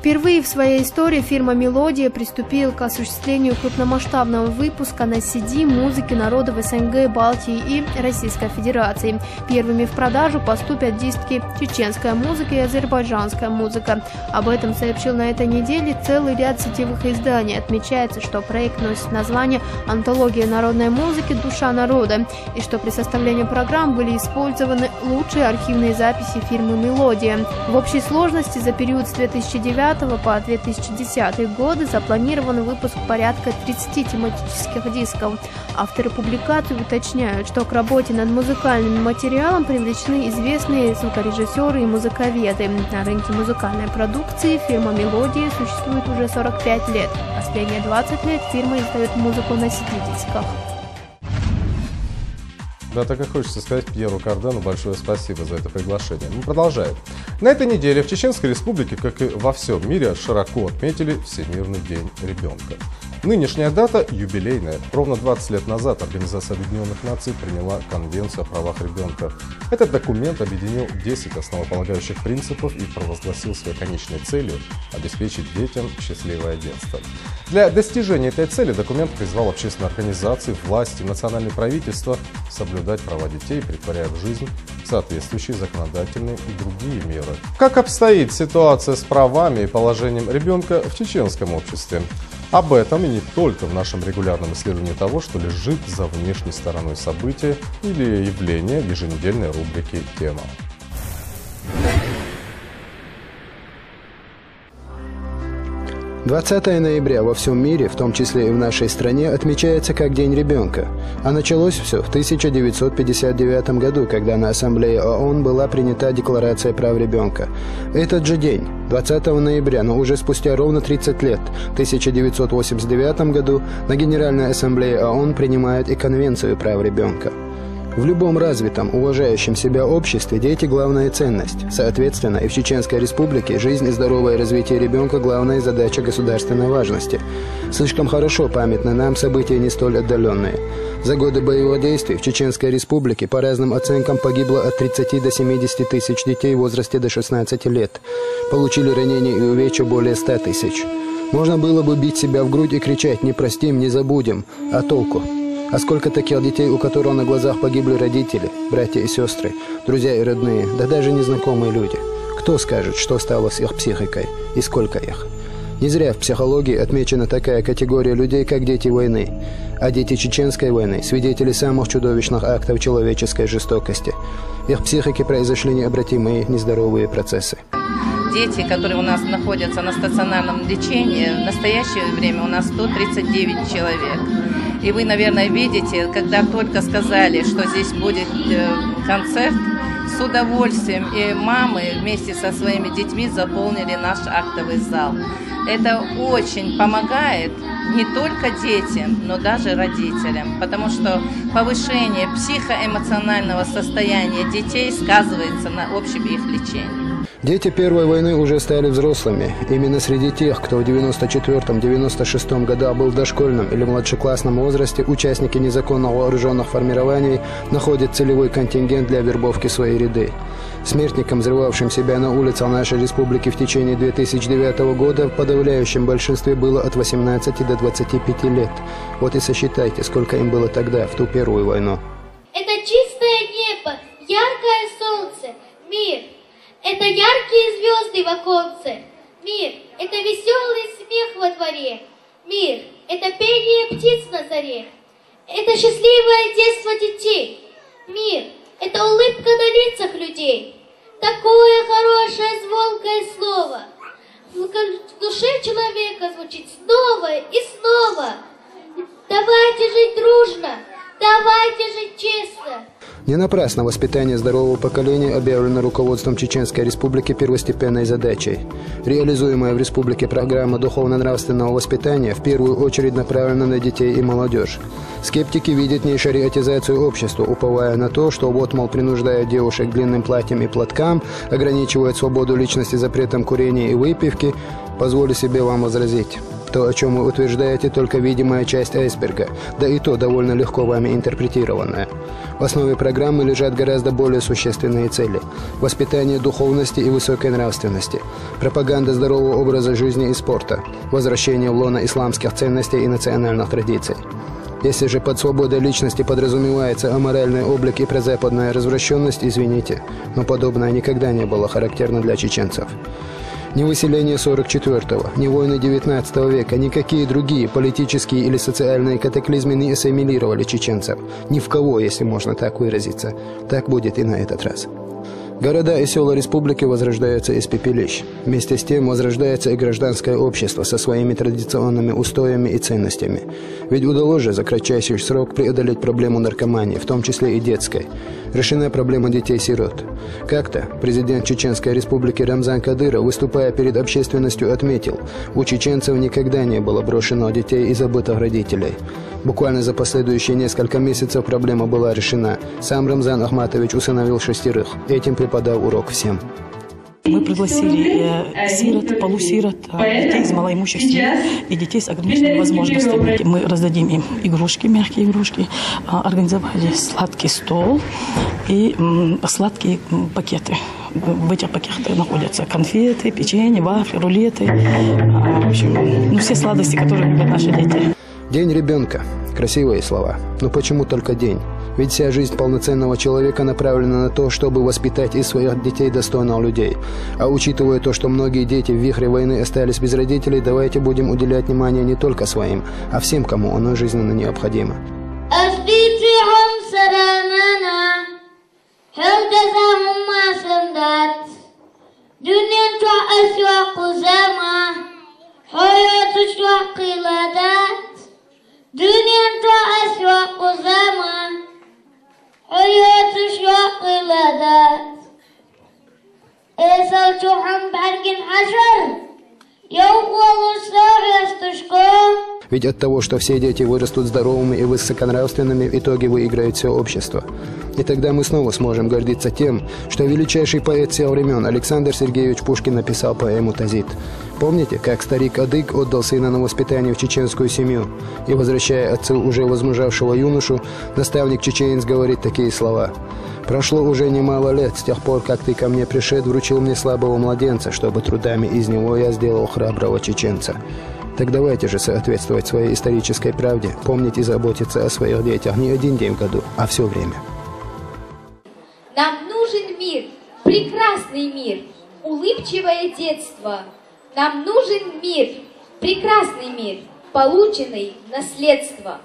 Впервые в своей истории фирма «Мелодия» приступила к осуществлению крупномасштабного выпуска на CD музыки народов СНГ, Балтии и Российской Федерации. Первыми в продажу поступят диски «Чеченская музыка» и «Азербайджанская музыка». Об этом сообщил на этой неделе целый ряд сетевых изданий. Отмечается, что проект носит название «Антология народной музыки. Душа народа» и что при составлении программ были использованы лучшие архивные записи фирмы «Мелодия». В общей сложности за период с 2009 по 2010 годы запланирован выпуск порядка 30 тематических дисков. Авторы публикации уточняют, что к работе над музыкальным материалом привлечены известные звукорежиссеры и музыковеды. На рынке музыкальной продукции фирма «Мелодия» существует уже 45 лет. Последние 20 лет фирма издает музыку на CD-дисках. Да, так и хочется сказать Пьеру Кардену большое спасибо за это приглашение. Мы продолжаем. На этой неделе в Чеченской Республике, как и во всем мире, широко отметили Всемирный день ребенка. Нынешняя дата юбилейная. Ровно 20 лет назад Организация Объединенных Наций приняла Конвенцию о правах ребенка. Этот документ объединил 10 основополагающих принципов и провозгласил своей конечной целью обеспечить детям счастливое детство. Для достижения этой цели документ призвал общественные организации, власти, национальные правительства соблюдать права детей, претворяя в жизнь соответствующие законодательные и другие меры. Как обстоит ситуация с правами и положением ребенка в чеченском обществе? Об этом и не только в нашем регулярном исследовании того, что лежит за внешней стороной события или явления в еженедельной рубрике «Тема». 20 ноября во всем мире, в том числе и в нашей стране, отмечается как День ребенка. А началось все в 1959 году, когда на Ассамблее ООН была принята Декларация прав ребенка. Этот же день, 20 ноября, но уже спустя ровно 30 лет, в 1989 году, на Генеральной Ассамблее ООН принимают и Конвенцию прав ребенка. В любом развитом, уважающем себя обществе дети – главная ценность. Соответственно, и в Чеченской Республике жизнь и здоровое развитие ребенка – главная задача государственной важности. Слишком хорошо памятны нам события не столь отдаленные. За годы боевых действий в Чеченской Республике по разным оценкам погибло от 30 до 70 тысяч детей в возрасте до 16 лет. Получили ранения и увечья более 100 тысяч. Можно было бы бить себя в грудь и кричать «не простим, не забудем», а толку? А сколько таких детей, у которых на глазах погибли родители, братья и сестры, друзья и родные, да даже незнакомые люди? Кто скажет, что стало с их психикой и сколько их? Не зря в психологии отмечена такая категория людей, как дети войны. А дети Чеченской войны – свидетели самых чудовищных актов человеческой жестокости. Их психике произошли необратимые нездоровые процессы. Дети, которые у нас находятся на стационарном лечении, в настоящее время у нас 139 человек. И вы, наверное, видите, когда только сказали, что здесь будет концерт, с удовольствием и мамы вместе со своими детьми заполнили наш актовый зал. Это очень помогает не только детям, но даже родителям, потому что повышение психоэмоционального состояния детей сказывается на общем их лечении. Дети Первой войны уже стали взрослыми. Именно среди тех, кто в 94-96 годах был в дошкольном или младшеклассном возрасте, участники незаконно вооруженных формирований находят целевой контингент для вербовки в свои ряды. Смертникам, взрывавшим себя на улицах нашей республики в течение 2009 года, в подавляющем большинстве было от 18 до 25 лет. Вот и сосчитайте, сколько им было тогда, в ту Первую войну. Это чистое небо, яркое солнце, мир. Это яркие звезды в оконце. Мир – это веселый смех во дворе. Мир – это пение птиц на заре. Это счастливое детство детей. Мир – это улыбка на лицах людей. Такое хорошее звонкое слово в душе человека звучит снова и снова. Давайте жить дружно, давайте жить честно. Не напрасно воспитание здорового поколения объявлено руководством Чеченской Республики первостепенной задачей. Реализуемая в республике программа духовно-нравственного воспитания в первую очередь направлена на детей и молодежь. Скептики видят в ней шариатизацию общества, уповая на то, что вот, мол, принуждая девушек к длинным платьям и платкам, ограничивает свободу личности запретом курения и выпивки. Позволю себе вам возразить. То, о чем вы утверждаете, только видимая часть айсберга, да и то довольно легко вами интерпретированная. В основе программы лежат гораздо более существенные цели – воспитание духовности и высокой нравственности, пропаганда здорового образа жизни и спорта, возвращение в лоно исламских ценностей и национальных традиций. Если же под свободой личности подразумевается аморальный облик и прозападная развращенность, извините, но подобное никогда не было характерно для чеченцев. Ни выселение 44-го, ни войны 19 века, никакие другие политические или социальные катаклизмы не ассимилировали чеченцев. Ни в кого, если можно так выразиться. Так будет и на этот раз. Города и села республики возрождаются из пепелищ. Вместе с тем возрождается и гражданское общество со своими традиционными устоями и ценностями. Ведь удалось же за кратчайший срок преодолеть проблему наркомании, в том числе и детской. Решена проблема детей-сирот. Как-то президент Чеченской Республики Рамзан Кадыров, выступая перед общественностью, отметил: у чеченцев никогда не было брошено детей и забытых родителей. Буквально за последующие несколько месяцев проблема была решена. Сам Рамзан Ахматович усыновил 6. Этим преподал урок всем. Мы пригласили сирот, полусирот, детей из малоимущих семей и детей с ограниченными возможностями. Мы раздадим им игрушки, мягкие игрушки, организовали сладкий стол и сладкие пакеты. В этих пакетах находятся конфеты, печенье, вафли, рулеты, в общем, все сладости, которые любят наши дети. День ребенка. Красивые слова. Но почему только день? Ведь вся жизнь полноценного человека направлена на то, чтобы воспитать из своих детей достойных людей. А учитывая то, что многие дети в вихре войны остались без родителей, давайте будем уделять внимание не только своим, а всем, кому оно жизненно необходимо. Dünya çok asya kuzama, hayal تشرق قلادات دنيا أسواق وزمان حياة تشرق قلادات إيسال تحم برق حجر يوم والله يستشقى. Ведь от того, что все дети вырастут здоровыми и высоконравственными, в итоге выиграет все общество. И тогда мы снова сможем гордиться тем, что величайший поэт всех времен Александр Сергеевич Пушкин написал поэму «Тазит». Помните, как старик Адык отдал сына на воспитание в чеченскую семью? И, возвращая отцу уже возмужавшего юношу, наставник чеченец говорит такие слова: «Прошло уже немало лет с тех пор, как ты ко мне пришед, вручил мне слабого младенца, чтобы трудами из него я сделал храброго чеченца». Так давайте же соответствовать своей исторической правде, помнить и заботиться о своих детях не один день в году, а все время. Нам нужен мир, прекрасный мир, улыбчивое детство. Нам нужен мир, прекрасный мир, полученный в наследство.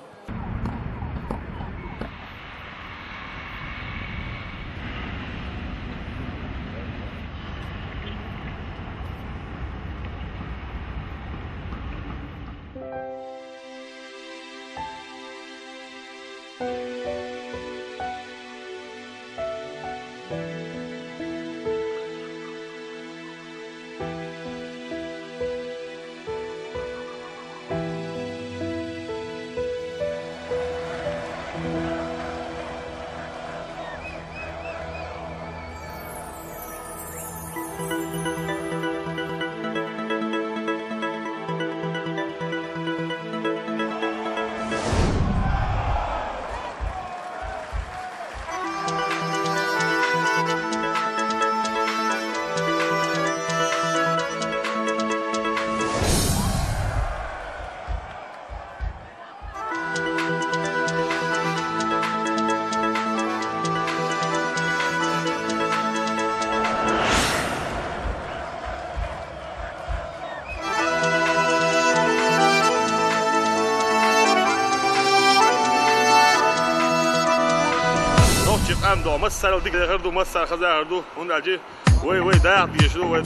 دو مسر وديك هردو مسر خزا هردو ونجي وي داع يشلو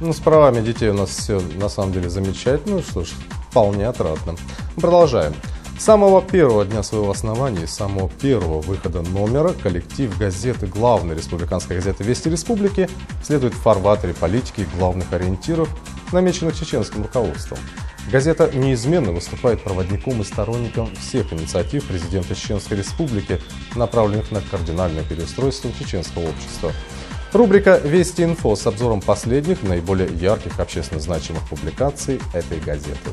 Ну, с правами детей у нас все на самом деле замечательно, что ж, вполне отрадно. Продолжаем. С самого первого дня своего основания, с самого первого выхода номера, коллектив газеты, главной республиканской газеты «Вести Республики» следует в фарватере политики и главных ориентиров, намеченных чеченским руководством. Газета неизменно выступает проводником и сторонником всех инициатив президента Чеченской Республики, направленных на кардинальное переустройство чеченского общества. Рубрика «Вести Инфо» с обзором последних, наиболее ярких общественно значимых публикаций этой газеты.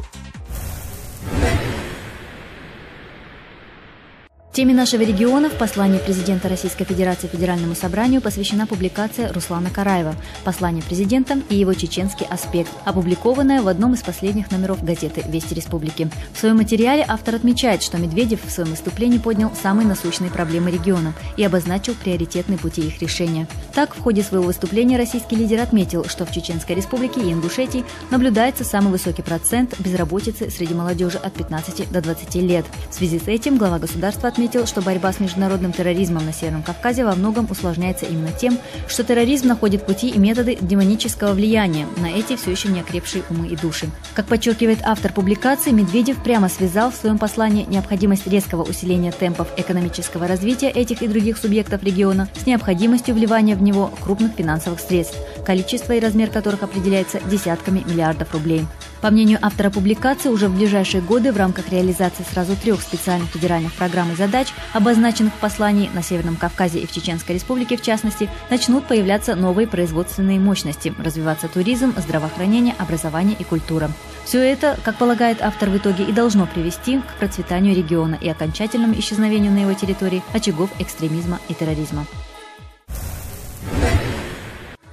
Теме нашего региона в послании президента Российской Федерации Федеральному собранию посвящена публикация Руслана Караева «Послание президента и его чеченский аспект», опубликованная в одном из последних номеров газеты «Вести Республики». В своем материале автор отмечает, что Медведев в своем выступлении поднял самые насущные проблемы региона и обозначил приоритетные пути их решения. Так, в ходе своего выступления российский лидер отметил, что в Чеченской Республике и Ингушетии наблюдается самый высокий процент безработицы среди молодежи от 15 до 20 лет. В связи с этим глава государства отметил, что борьба с международным терроризмом на Северном Кавказе во многом усложняется именно тем, что терроризм находит пути и методы демонического влияния на эти все еще не окрепшие умы и души. Как подчеркивает автор публикации, Медведев прямо связал в своем послании необходимость резкого усиления темпов экономического развития этих и других субъектов региона с необходимостью вливания в него крупных финансовых средств, количество и размер которых определяется десятками миллиардов рублей. По мнению автора публикации, уже в ближайшие годы в рамках реализации сразу 3 специальных федеральных программ и задач, обозначенных в послании, на Северном Кавказе и в Чеченской Республике в частности, начнут появляться новые производственные мощности, развиваться туризм, здравоохранение, образование и культура. Все это, как полагает автор, в итоге и должно привести к процветанию региона и окончательному исчезновению на его территории очагов экстремизма и терроризма.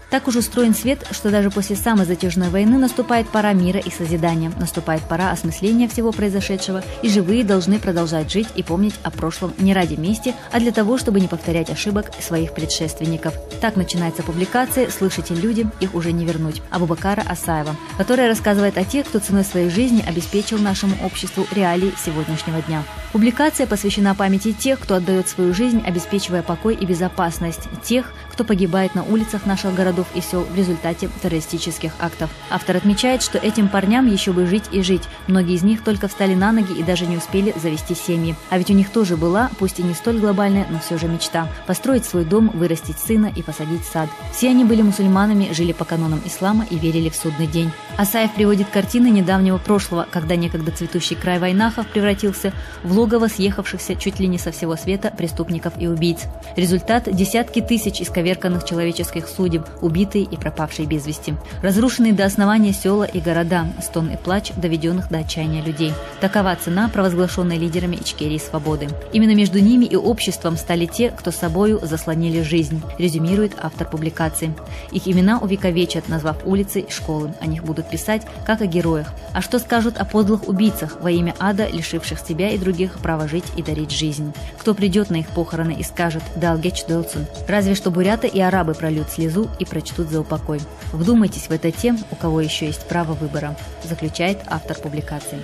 Так уж устроен свет, что даже после самой затяжной войны наступает пора мира и созидания, наступает пора осмысления всего произошедшего, и живые должны продолжать жить и помнить о прошлом не ради мести, а для того, чтобы не повторять ошибок своих предшественников. Так начинается публикация «Слышите, люди, их уже не вернуть» Абубакара Асаева, которая рассказывает о тех, кто ценой своей жизни обеспечил нашему обществу реалии сегодняшнего дня. Публикация посвящена памяти тех, кто отдает свою жизнь, обеспечивая покой и безопасность, тех, кто погибает на улицах наших городов и сел в результате террористических актов. Автор отмечает, что этим парням еще бы жить и жить. Многие из них только встали на ноги и даже не успели завести семьи. А ведь у них тоже была, пусть и не столь глобальная, но все же мечта – построить свой дом, вырастить сына и посадить сад. Все они были мусульманами, жили по канонам ислама и верили в судный день. Асаев приводит картины недавнего прошлого, когда некогда цветущий край Войнахов превратился в логово съехавшихся чуть ли не со всего света преступников и убийц. Результат – десятки тысяч исковерканных человеческих судеб, убитые и пропавшие без вести. Разрушенные до основания села и города, стон и плач доведенных до отчаяния людей. Такова цена, провозглашенная лидерами Ичкерии свободы. Именно между ними и обществом стали те, кто собою заслонили жизнь, резюмирует автор публикации. Их имена увековечат, назвав улицы и школы. О них будут писать, как о героях. А что скажут о подлых убийцах во имя ада, лишивших себя и других права жить и дарить жизнь? Кто придет на их похороны и скажет «Далгеч Дълцун»? Разве что буряты и арабы прольют слезу и прочтут за упокой. Вдумайтесь в это тем, у кого еще есть право выбора, заключает автор публикации.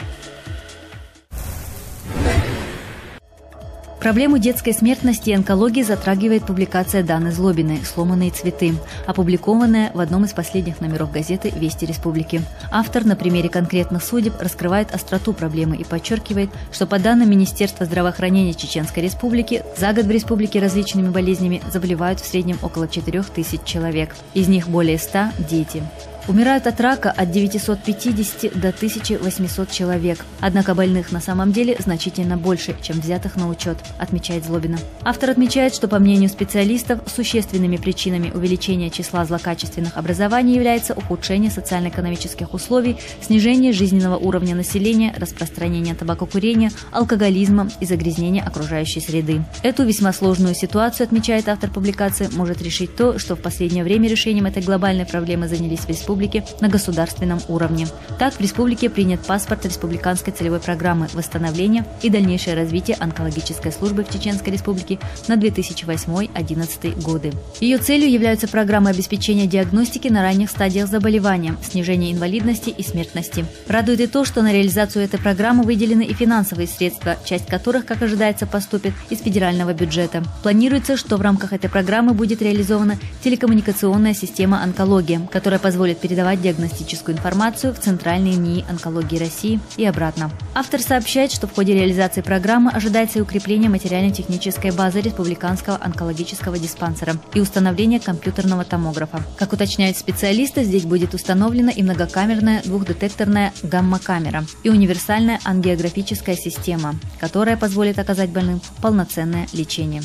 Проблему детской смертности и онкологии затрагивает публикация Даны Злобиной «Сломанные цветы», опубликованная в одном из последних номеров газеты «Вести Республики». Автор на примере конкретных судеб раскрывает остроту проблемы и подчеркивает, что по данным Министерства здравоохранения Чеченской Республики, за год в республике различными болезнями заболевают в среднем около 4000 человек. Из них более 100 – дети. Умирают от рака от 950 до 1800 человек. Однако больных на самом деле значительно больше, чем взятых на учет, отмечает Злобина. Автор отмечает, что, по мнению специалистов, существенными причинами увеличения числа злокачественных образований является ухудшение социально-экономических условий, снижение жизненного уровня населения, распространение табакокурения, алкоголизма и загрязнение окружающей среды. Эту весьма сложную ситуацию, отмечает автор публикации, может решить то, что в последнее время решением этой глобальной проблемы занялись в республике на государственном уровне. Так, в республике принят паспорт республиканской целевой программы восстановления и дальнейшее развитие онкологической службы в Чеченской Республике на 2008-2011 годы. Ее целью являются программы обеспечения диагностики на ранних стадиях заболевания, снижения инвалидности и смертности. Радует и то, что на реализацию этой программы выделены и финансовые средства, часть которых, как ожидается, поступит из федерального бюджета. Планируется, что в рамках этой программы будет реализована телекоммуникационная система онкология, которая позволит передавать диагностическую информацию в центральные НИИ онкологии России и обратно. Автор сообщает, что в ходе реализации программы ожидается и укрепление материально-технической базы Республиканского онкологического диспансера и установление компьютерного томографа. Как уточняют специалисты, здесь будет установлена и многокамерная двухдетекторная гамма-камера, и универсальная ангиографическая система, которая позволит оказать больным полноценное лечение.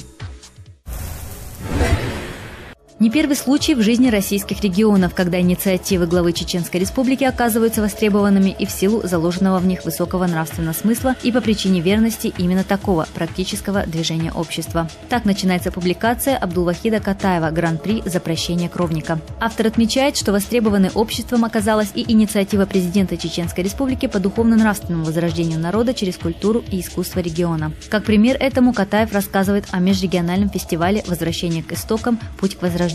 Не первый случай в жизни российских регионов, когда инициативы главы Чеченской Республики оказываются востребованными и в силу заложенного в них высокого нравственного смысла и по причине верности именно такого практического движения общества. Так начинается публикация Абдулвахида Катаева «Гран-при за прощение кровника». Автор отмечает, что востребованной обществом оказалась и инициатива президента Чеченской Республики по духовно-нравственному возрождению народа через культуру и искусство региона. Как пример этому Катаев рассказывает о межрегиональном фестивале «Возвращение к истокам. Путь к возрождению»,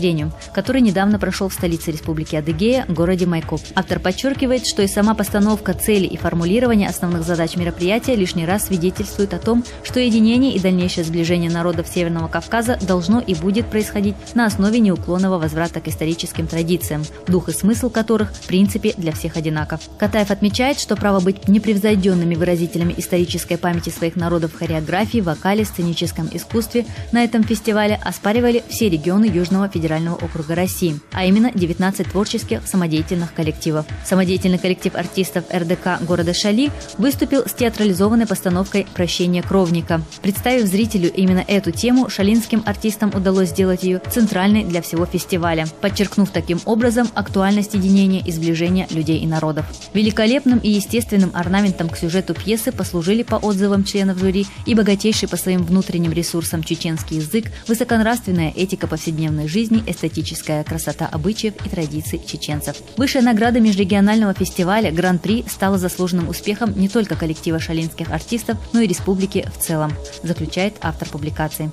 который недавно прошел в столице Республики Адыгея, городе Майкоп. Автор подчеркивает, что и сама постановка целей и формулирование основных задач мероприятия лишний раз свидетельствует о том, что единение и дальнейшее сближение народов Северного Кавказа должно и будет происходить на основе неуклонного возврата к историческим традициям, дух и смысл которых в принципе для всех одинаков. Катаев отмечает, что право быть непревзойденными выразителями исторической памяти своих народов в хореографии, вокале, сценическом искусстве на этом фестивале оспаривали все регионы Южного федерального округа России, а именно 19 творческих самодеятельных коллективов. Самодеятельный коллектив артистов РДК города Шали выступил с театрализованной постановкой «Прощение кровника». Представив зрителю именно эту тему, шалинским артистам удалось сделать ее центральной для всего фестиваля, подчеркнув таким образом актуальность единения и сближения людей и народов. Великолепным и естественным орнаментом к сюжету пьесы послужили, по отзывам членов жюри, и богатейший по своим внутренним ресурсам чеченский язык, высоконравственная этика повседневной жизни, эстетическая красота обычаев и традиций чеченцев. Высшая награда межрегионального фестиваля «Гран-при» стала заслуженным успехом не только коллектива шалинских артистов, но и республики в целом, заключает автор публикации.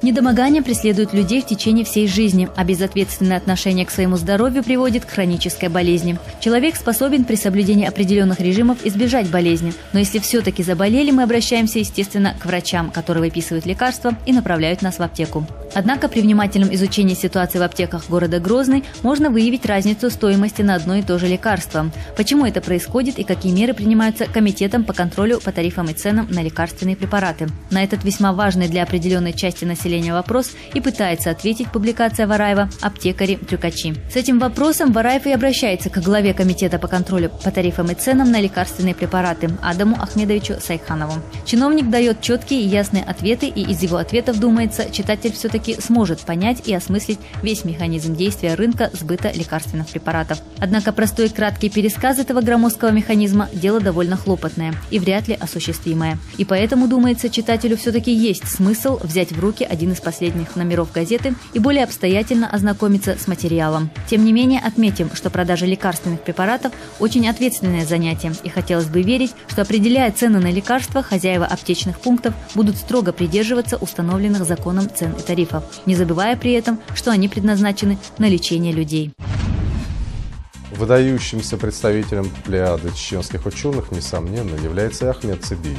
Недомогание преследует людей в течение всей жизни, а безответственное отношение к своему здоровью приводит к хронической болезни. Человек способен при соблюдении определенных режимов избежать болезни, но если все-таки заболели, мы обращаемся, естественно, к врачам, которые выписывают лекарства и направляют нас в аптеку. Однако при внимательном изучении ситуации в аптеках города Грозный можно выявить разницу стоимости на одно и то же лекарство. Почему это происходит и какие меры принимаются Комитетом по контролю по тарифам и ценам на лекарственные препараты? На этот весьма важный для определенной части населения вопрос и пытается ответить публикация Вараева «Аптекари-трюкачи». С этим вопросом Вараев и обращается к главе Комитета по контролю по тарифам и ценам на лекарственные препараты Адаму Ахмедовичу Сайханову. Чиновник дает четкие и ясные ответы, и из его ответов, думается, читатель все-таки сможет понять и осмыслить весь механизм действия рынка сбыта лекарственных препаратов. Однако простой и краткий пересказ этого громоздкого механизма – дело довольно хлопотное и вряд ли осуществимое. И поэтому, думается, читателю все-таки есть смысл взять в руки один из последних номеров газеты и более обстоятельно ознакомиться с материалом. Тем не менее, отметим, что продажа лекарственных препаратов – очень ответственное занятие, и хотелось бы верить, что, определяя цены на лекарства, хозяева аптечных пунктов будут строго придерживаться установленных законом цен и тарифов, не забывая при этом, что они предназначены на лечение людей. Выдающимся представителем плеяды чеченских ученых, несомненно, является и Ахмед Цыбиев.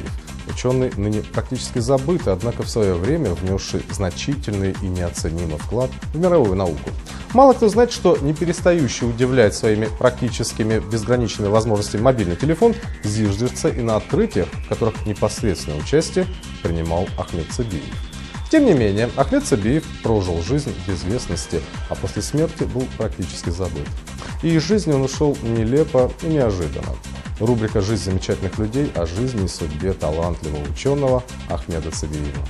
Ученый ныне практически забытый, однако в свое время внесший значительный и неоценимый вклад в мировую науку. Мало кто знает, что не перестающий удивлять своими практическими безграничными возможностями мобильный телефон зиждется и на открытиях, в которых непосредственное участие принимал Ахмед Цыбиев. Тем не менее, Ахмед Цыбиев прожил жизнь в безвестности, а после смерти был практически забыт. И из жизни он ушел нелепо и неожиданно. Рубрика «Жизнь замечательных людей» о жизни и судьбе талантливого ученого Ахмеда Цыбиева.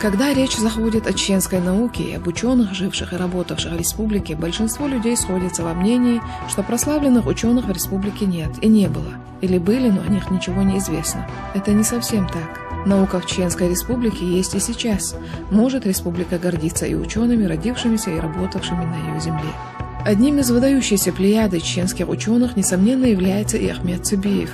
Когда речь заходит о чеченской науке и об ученых, живших и работавших в республике, большинство людей сходится во мнении, что прославленных ученых в республике нет и не было. Или были, но о них ничего не известно. Это не совсем так. Наука в Чеченской республике есть и сейчас. Может республика гордиться и учеными, родившимися и работавшими на ее земле. Одним из выдающейся плеяды чеченских ученых, несомненно, является и Ахмед Цыбиев.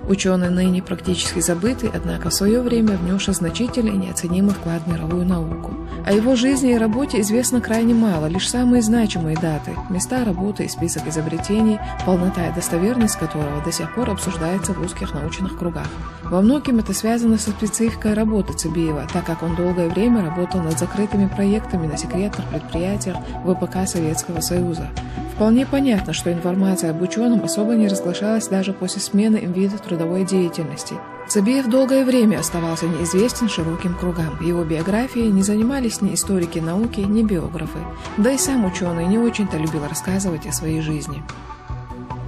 Ученый ныне практически забытый, однако в свое время внесший значительный и неоценимый вклад в мировую науку. О его жизни и работе известно крайне мало, лишь самые значимые даты, места работы и список изобретений, полнота и достоверность которого до сих пор обсуждается в узких научных кругах. Во многом это связано со спецификой работы Цыбиева, так как он долгое время работал над закрытыми проектами на секретных предприятиях ВПК Советского Союза. Вполне понятно, что информация об ученом особо не разглашалась даже после смены им вида трудовой деятельности. Цыбиев долгое время оставался неизвестен широким кругам. Его биографией не занимались ни историки науки, ни биографы. Да и сам ученый не очень-то любил рассказывать о своей жизни.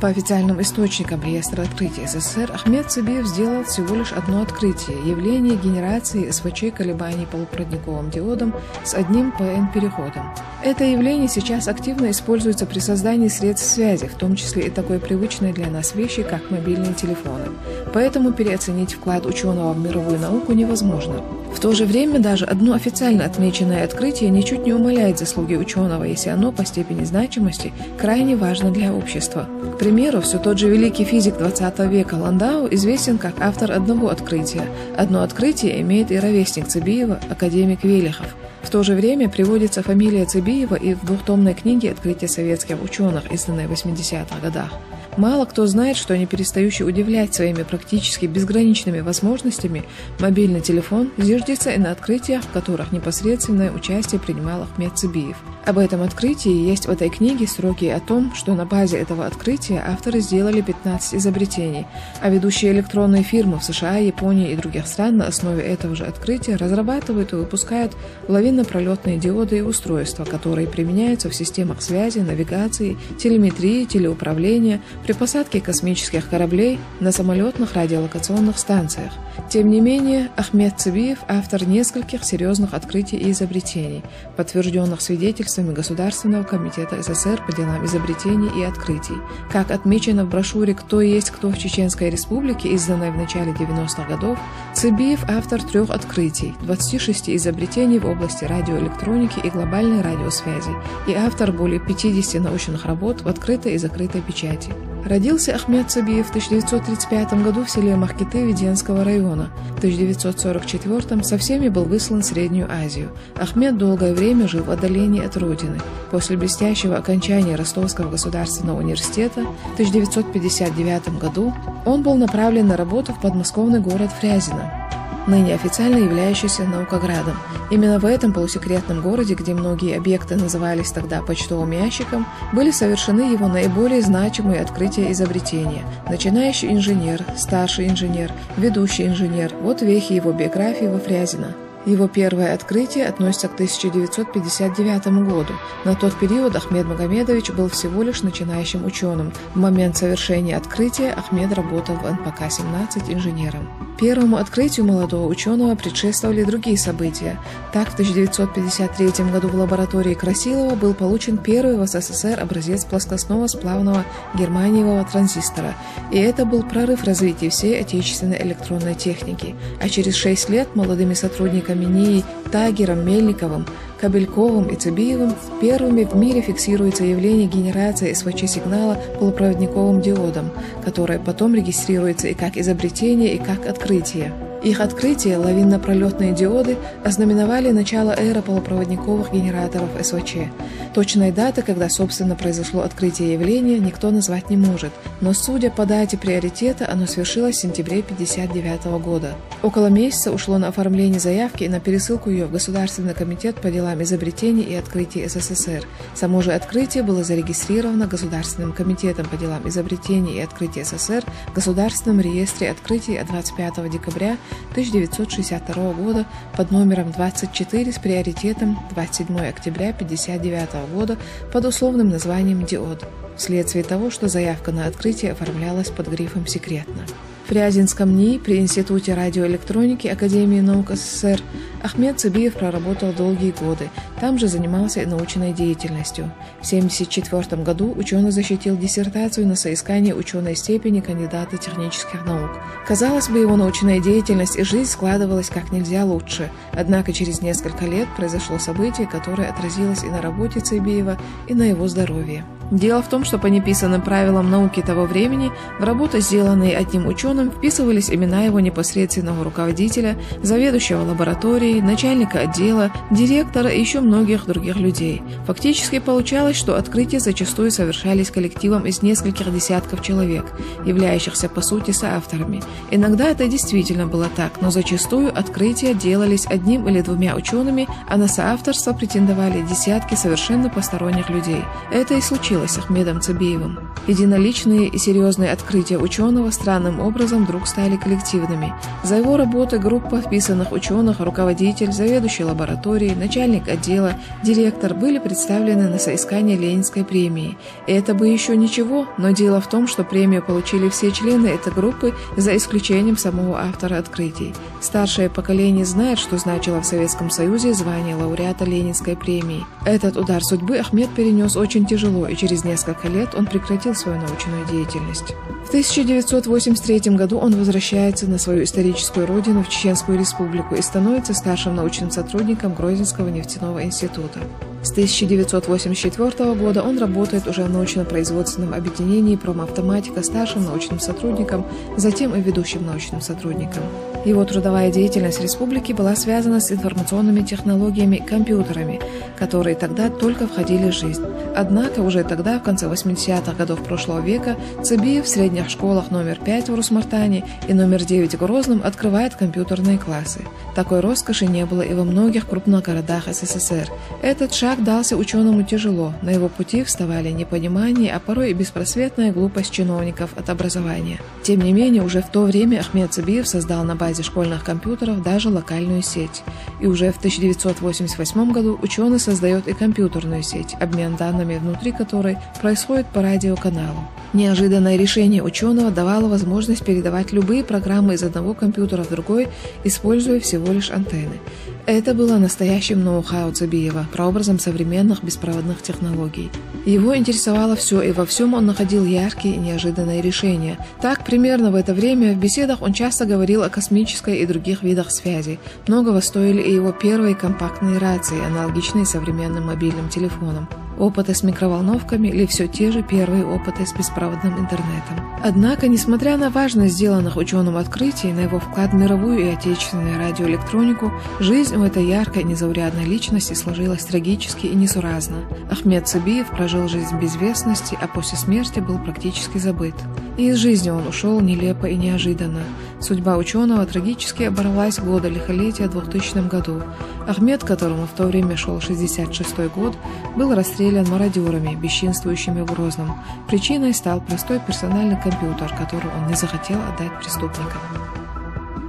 По официальным источникам реестра открытий СССР Ахмед Цыбиев сделал всего лишь одно открытие – явление генерации СВЧ колебаний полупроводниковым диодом с одним ПН-переходом. Это явление сейчас активно используется при создании средств связи, в том числе и такой привычной для нас вещи, как мобильные телефоны. Поэтому переоценить вклад ученого в мировую науку невозможно. В то же время даже одно официально отмеченное открытие ничуть не умаляет заслуги ученого, если оно по степени значимости крайне важно для общества. К примеру, все тот же великий физик XX века Ландау известен как автор одного открытия. Одно открытие имеет и ровесник Цыбиева, академик Велихов. В то же время приводится фамилия Цыбиева и в двухтомной книге «Открытия советских ученых», изданной в 80-х годах. Мало кто знает, что не перестающий удивлять своими практически безграничными возможностями, мобильный телефон зиждется и на открытиях, в которых непосредственное участие принимал Ахмед Цыбиев. Об этом открытии есть в этой книге строки о том, что на базе этого открытия авторы сделали 15 изобретений, а ведущие электронные фирмы в США, Японии и других стран на основе этого же открытия разрабатывают и выпускают лавинно-пролетные диоды и устройства, которые применяются в системах связи, навигации, телеметрии, телеуправления, при посадке космических кораблей на самолетных радиолокационных станциях. Тем не менее, Ахмед Цыбиев – автор нескольких серьезных открытий и изобретений, подтвержденных свидетельствами Государственного комитета СССР по делам изобретений и открытий. Как отмечено в брошюре «Кто есть кто в Чеченской Республике», изданной в начале 90-х годов, Цыбиев – автор 3 открытий, 26 изобретений в области радиоэлектроники и глобальной радиосвязи и автор более 50 научных работ в открытой и закрытой печати. Родился Ахмед Цыбиев в 1935 году в селе Махкиты Веденского района. В 1944 со всеми был выслан в Среднюю Азию. Ахмед долгое время жил в отдалении от родины. После блестящего окончания Ростовского государственного университета в 1959 году он был направлен на работу в подмосковный город Фрязино, ныне официально являющийся Наукоградом. Именно в этом полусекретном городе, где многие объекты назывались тогда почтовым ящиком, были совершены его наиболее значимые открытия и изобретения. Начинающий инженер, старший инженер, ведущий инженер – вот вехи его биографии во Фрязино. Его первое открытие относится к 1959 году. На тот период Ахмед Магомедович был всего лишь начинающим ученым. В момент совершения открытия Ахмед работал в НПК-17 инженером. Первому открытию молодого ученого предшествовали другие события. Так, в 1953 году в лаборатории Красилова был получен первый в СССР образец плоскостного сплавного германиевого транзистора. И это был прорыв развития всей отечественной электронной техники. А через 6 лет молодыми сотрудниками НИИ Тагером, Мельниковым, Кобельковым и Цыбиевым первыми в мире фиксируется явление генерации СВЧ-сигнала полупроводниковым диодом, которое потом регистрируется и как изобретение, и как открытие. Их открытие, лавинно-пролетные диоды, ознаменовали начало эры полупроводниковых генераторов СВЧ. Точной даты, когда, собственно, произошло открытие явления, никто назвать не может, но, судя по дате приоритета, оно свершилось в сентябре 1959 года. Около месяца ушло на оформление заявки и на пересылку ее в Государственный комитет по делам изобретений и открытий СССР. Само же открытие было зарегистрировано Государственным комитетом по делам изобретений и открытий СССР в Государственном реестре открытий от 25 декабря 1962 года под номером 24 с приоритетом 27 октября 1959 года под условным названием «Диод», вследствие того, что заявка на открытие оформлялась под грифом «Секретно». В Фрязинском НИИ при Институте радиоэлектроники Академии наук СССР Ахмед Цыбиев проработал долгие годы, там же занимался и научной деятельностью. В 1974 году ученый защитил диссертацию на соискание ученой степени кандидата технических наук. Казалось бы, его научная деятельность и жизнь складывалась как нельзя лучше, однако через несколько лет произошло событие, которое отразилось и на работе Цыбиева, и на его здоровье. Дело в том, что по неписанным правилам науки того времени в работы, сделанные одним ученым, ученым вписывались имена его непосредственного руководителя, заведующего лабораторией, начальника отдела, директора и еще многих других людей. Фактически получалось, что открытия зачастую совершались коллективом из нескольких десятков человек, являющихся по сути соавторами. Иногда это действительно было так, но зачастую открытия делались одним или двумя учеными, а на соавторство претендовали десятки совершенно посторонних людей. Это и случилось с Ахмедом Цыбиевым. Единоличные и серьезные открытия ученого странным образом вдруг стали коллективными. За его работой группа вписанных ученых, руководитель, заведующий лабораторией, начальник отдела, директор были представлены на соискание Ленинской премии. И это бы еще ничего, но дело в том, что премию получили все члены этой группы за исключением самого автора открытий. Старшее поколение знает, что значило в Советском Союзе звание лауреата Ленинской премии. Этот удар судьбы Ахмед перенес очень тяжело, и через несколько лет он прекратил свою научную деятельность. В 1983 году он возвращается на свою историческую родину, в Чеченскую республику, и становится старшим научным сотрудником Грозненского нефтяного института. С 1984 года он работает уже в научно-производственном объединении «Промавтоматика» старшим научным сотрудником, затем и ведущим научным сотрудником. Его трудовая деятельность в республике была связана с информационными технологиями, компьютерами, которые тогда только входили в жизнь. Однако уже тогда, в конце 80-х годов прошлого века, Цыбиев в средних школах номер 5 в Русмартане и номер 9 в Грозном открывает компьютерные классы. Такой роскоши не было и во многих крупных городах СССР. Этот шаг дался ученому тяжело. На его пути вставали непонимание, а порой и беспросветная глупость чиновников от образования. Тем не менее, уже в то время Ахмед Цыбиев создал на базе школьных компьютеров даже локальную сеть. И уже в 1988 году ученый создает и компьютерную сеть, обмен данными внутри которой происходит по радиоканалу. Неожиданное решение ученого давало возможность передавать любые программы из одного компьютера в другой, используя всего лишь антенны. Это было настоящим ноу-хау Цыбиева, прообразом современных беспроводных технологий. Его интересовало все, и во всем он находил яркие и неожиданные решения. Так, примерно в это время в беседах он часто говорил о космической и других видах связи. Многого стоили и его первые компактные рации, аналогичные современным мобильным телефонам. Опыты с микроволновками или все те же первые опыты с беспроводным интернетом. Однако, несмотря на важность сделанных ученым открытий, на его вклад в мировую и отечественную радиоэлектронику, жизнь у этой яркой незаурядной личности сложилась трагически и несуразно. Ахмед Цыбиев прожил жизнь в безвестности, а после смерти был практически забыт. И из жизни он ушел нелепо и неожиданно. Судьба ученого трагически оборвалась в годы лихолетия в 2000 году. Ахмед, которому в то время шел 66-й год, был расстрелян мародерами, бесчинствующими в Грозном. Причиной стал простой персональный компьютер, который он не захотел отдать преступникам.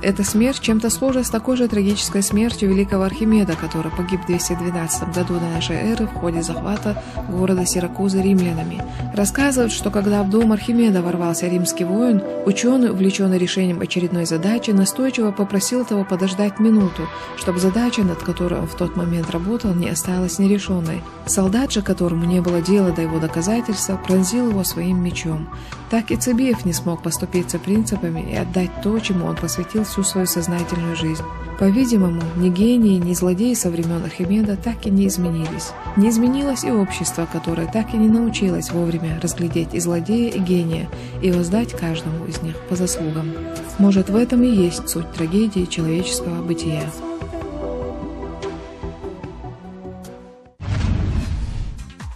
Эта смерть чем-то схожа с такой же трагической смертью великого Архимеда, который погиб в 212 году до нашей эры в ходе захвата города Сиракузы римлянами. Рассказывают, что когда в дом Архимеда ворвался римский воин, ученый, увлеченный решением очередной задачи, настойчиво попросил того подождать минуту, чтобы задача, над которой он в тот момент работал, не осталась нерешенной. Солдат же, которому не было дела до его доказательства, пронзил его своим мечом. Так и Цыбиев не смог поступиться принципами и отдать то, чему он посвятил всю свою сознательную жизнь. По-видимому, ни гении, ни злодеи со времен Архимеда так и не изменились. Не изменилось и общество, которое так и не научилось вовремя разглядеть и злодея, и гения, и воздать каждому из них по заслугам. Может, в этом и есть суть трагедии человеческого бытия.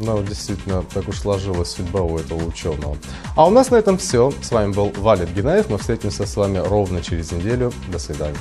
Ну, действительно, так уж сложилась судьба у этого ученого. А у нас на этом все. С вами был Валет Генаев. Мы встретимся с вами ровно через неделю. До свидания.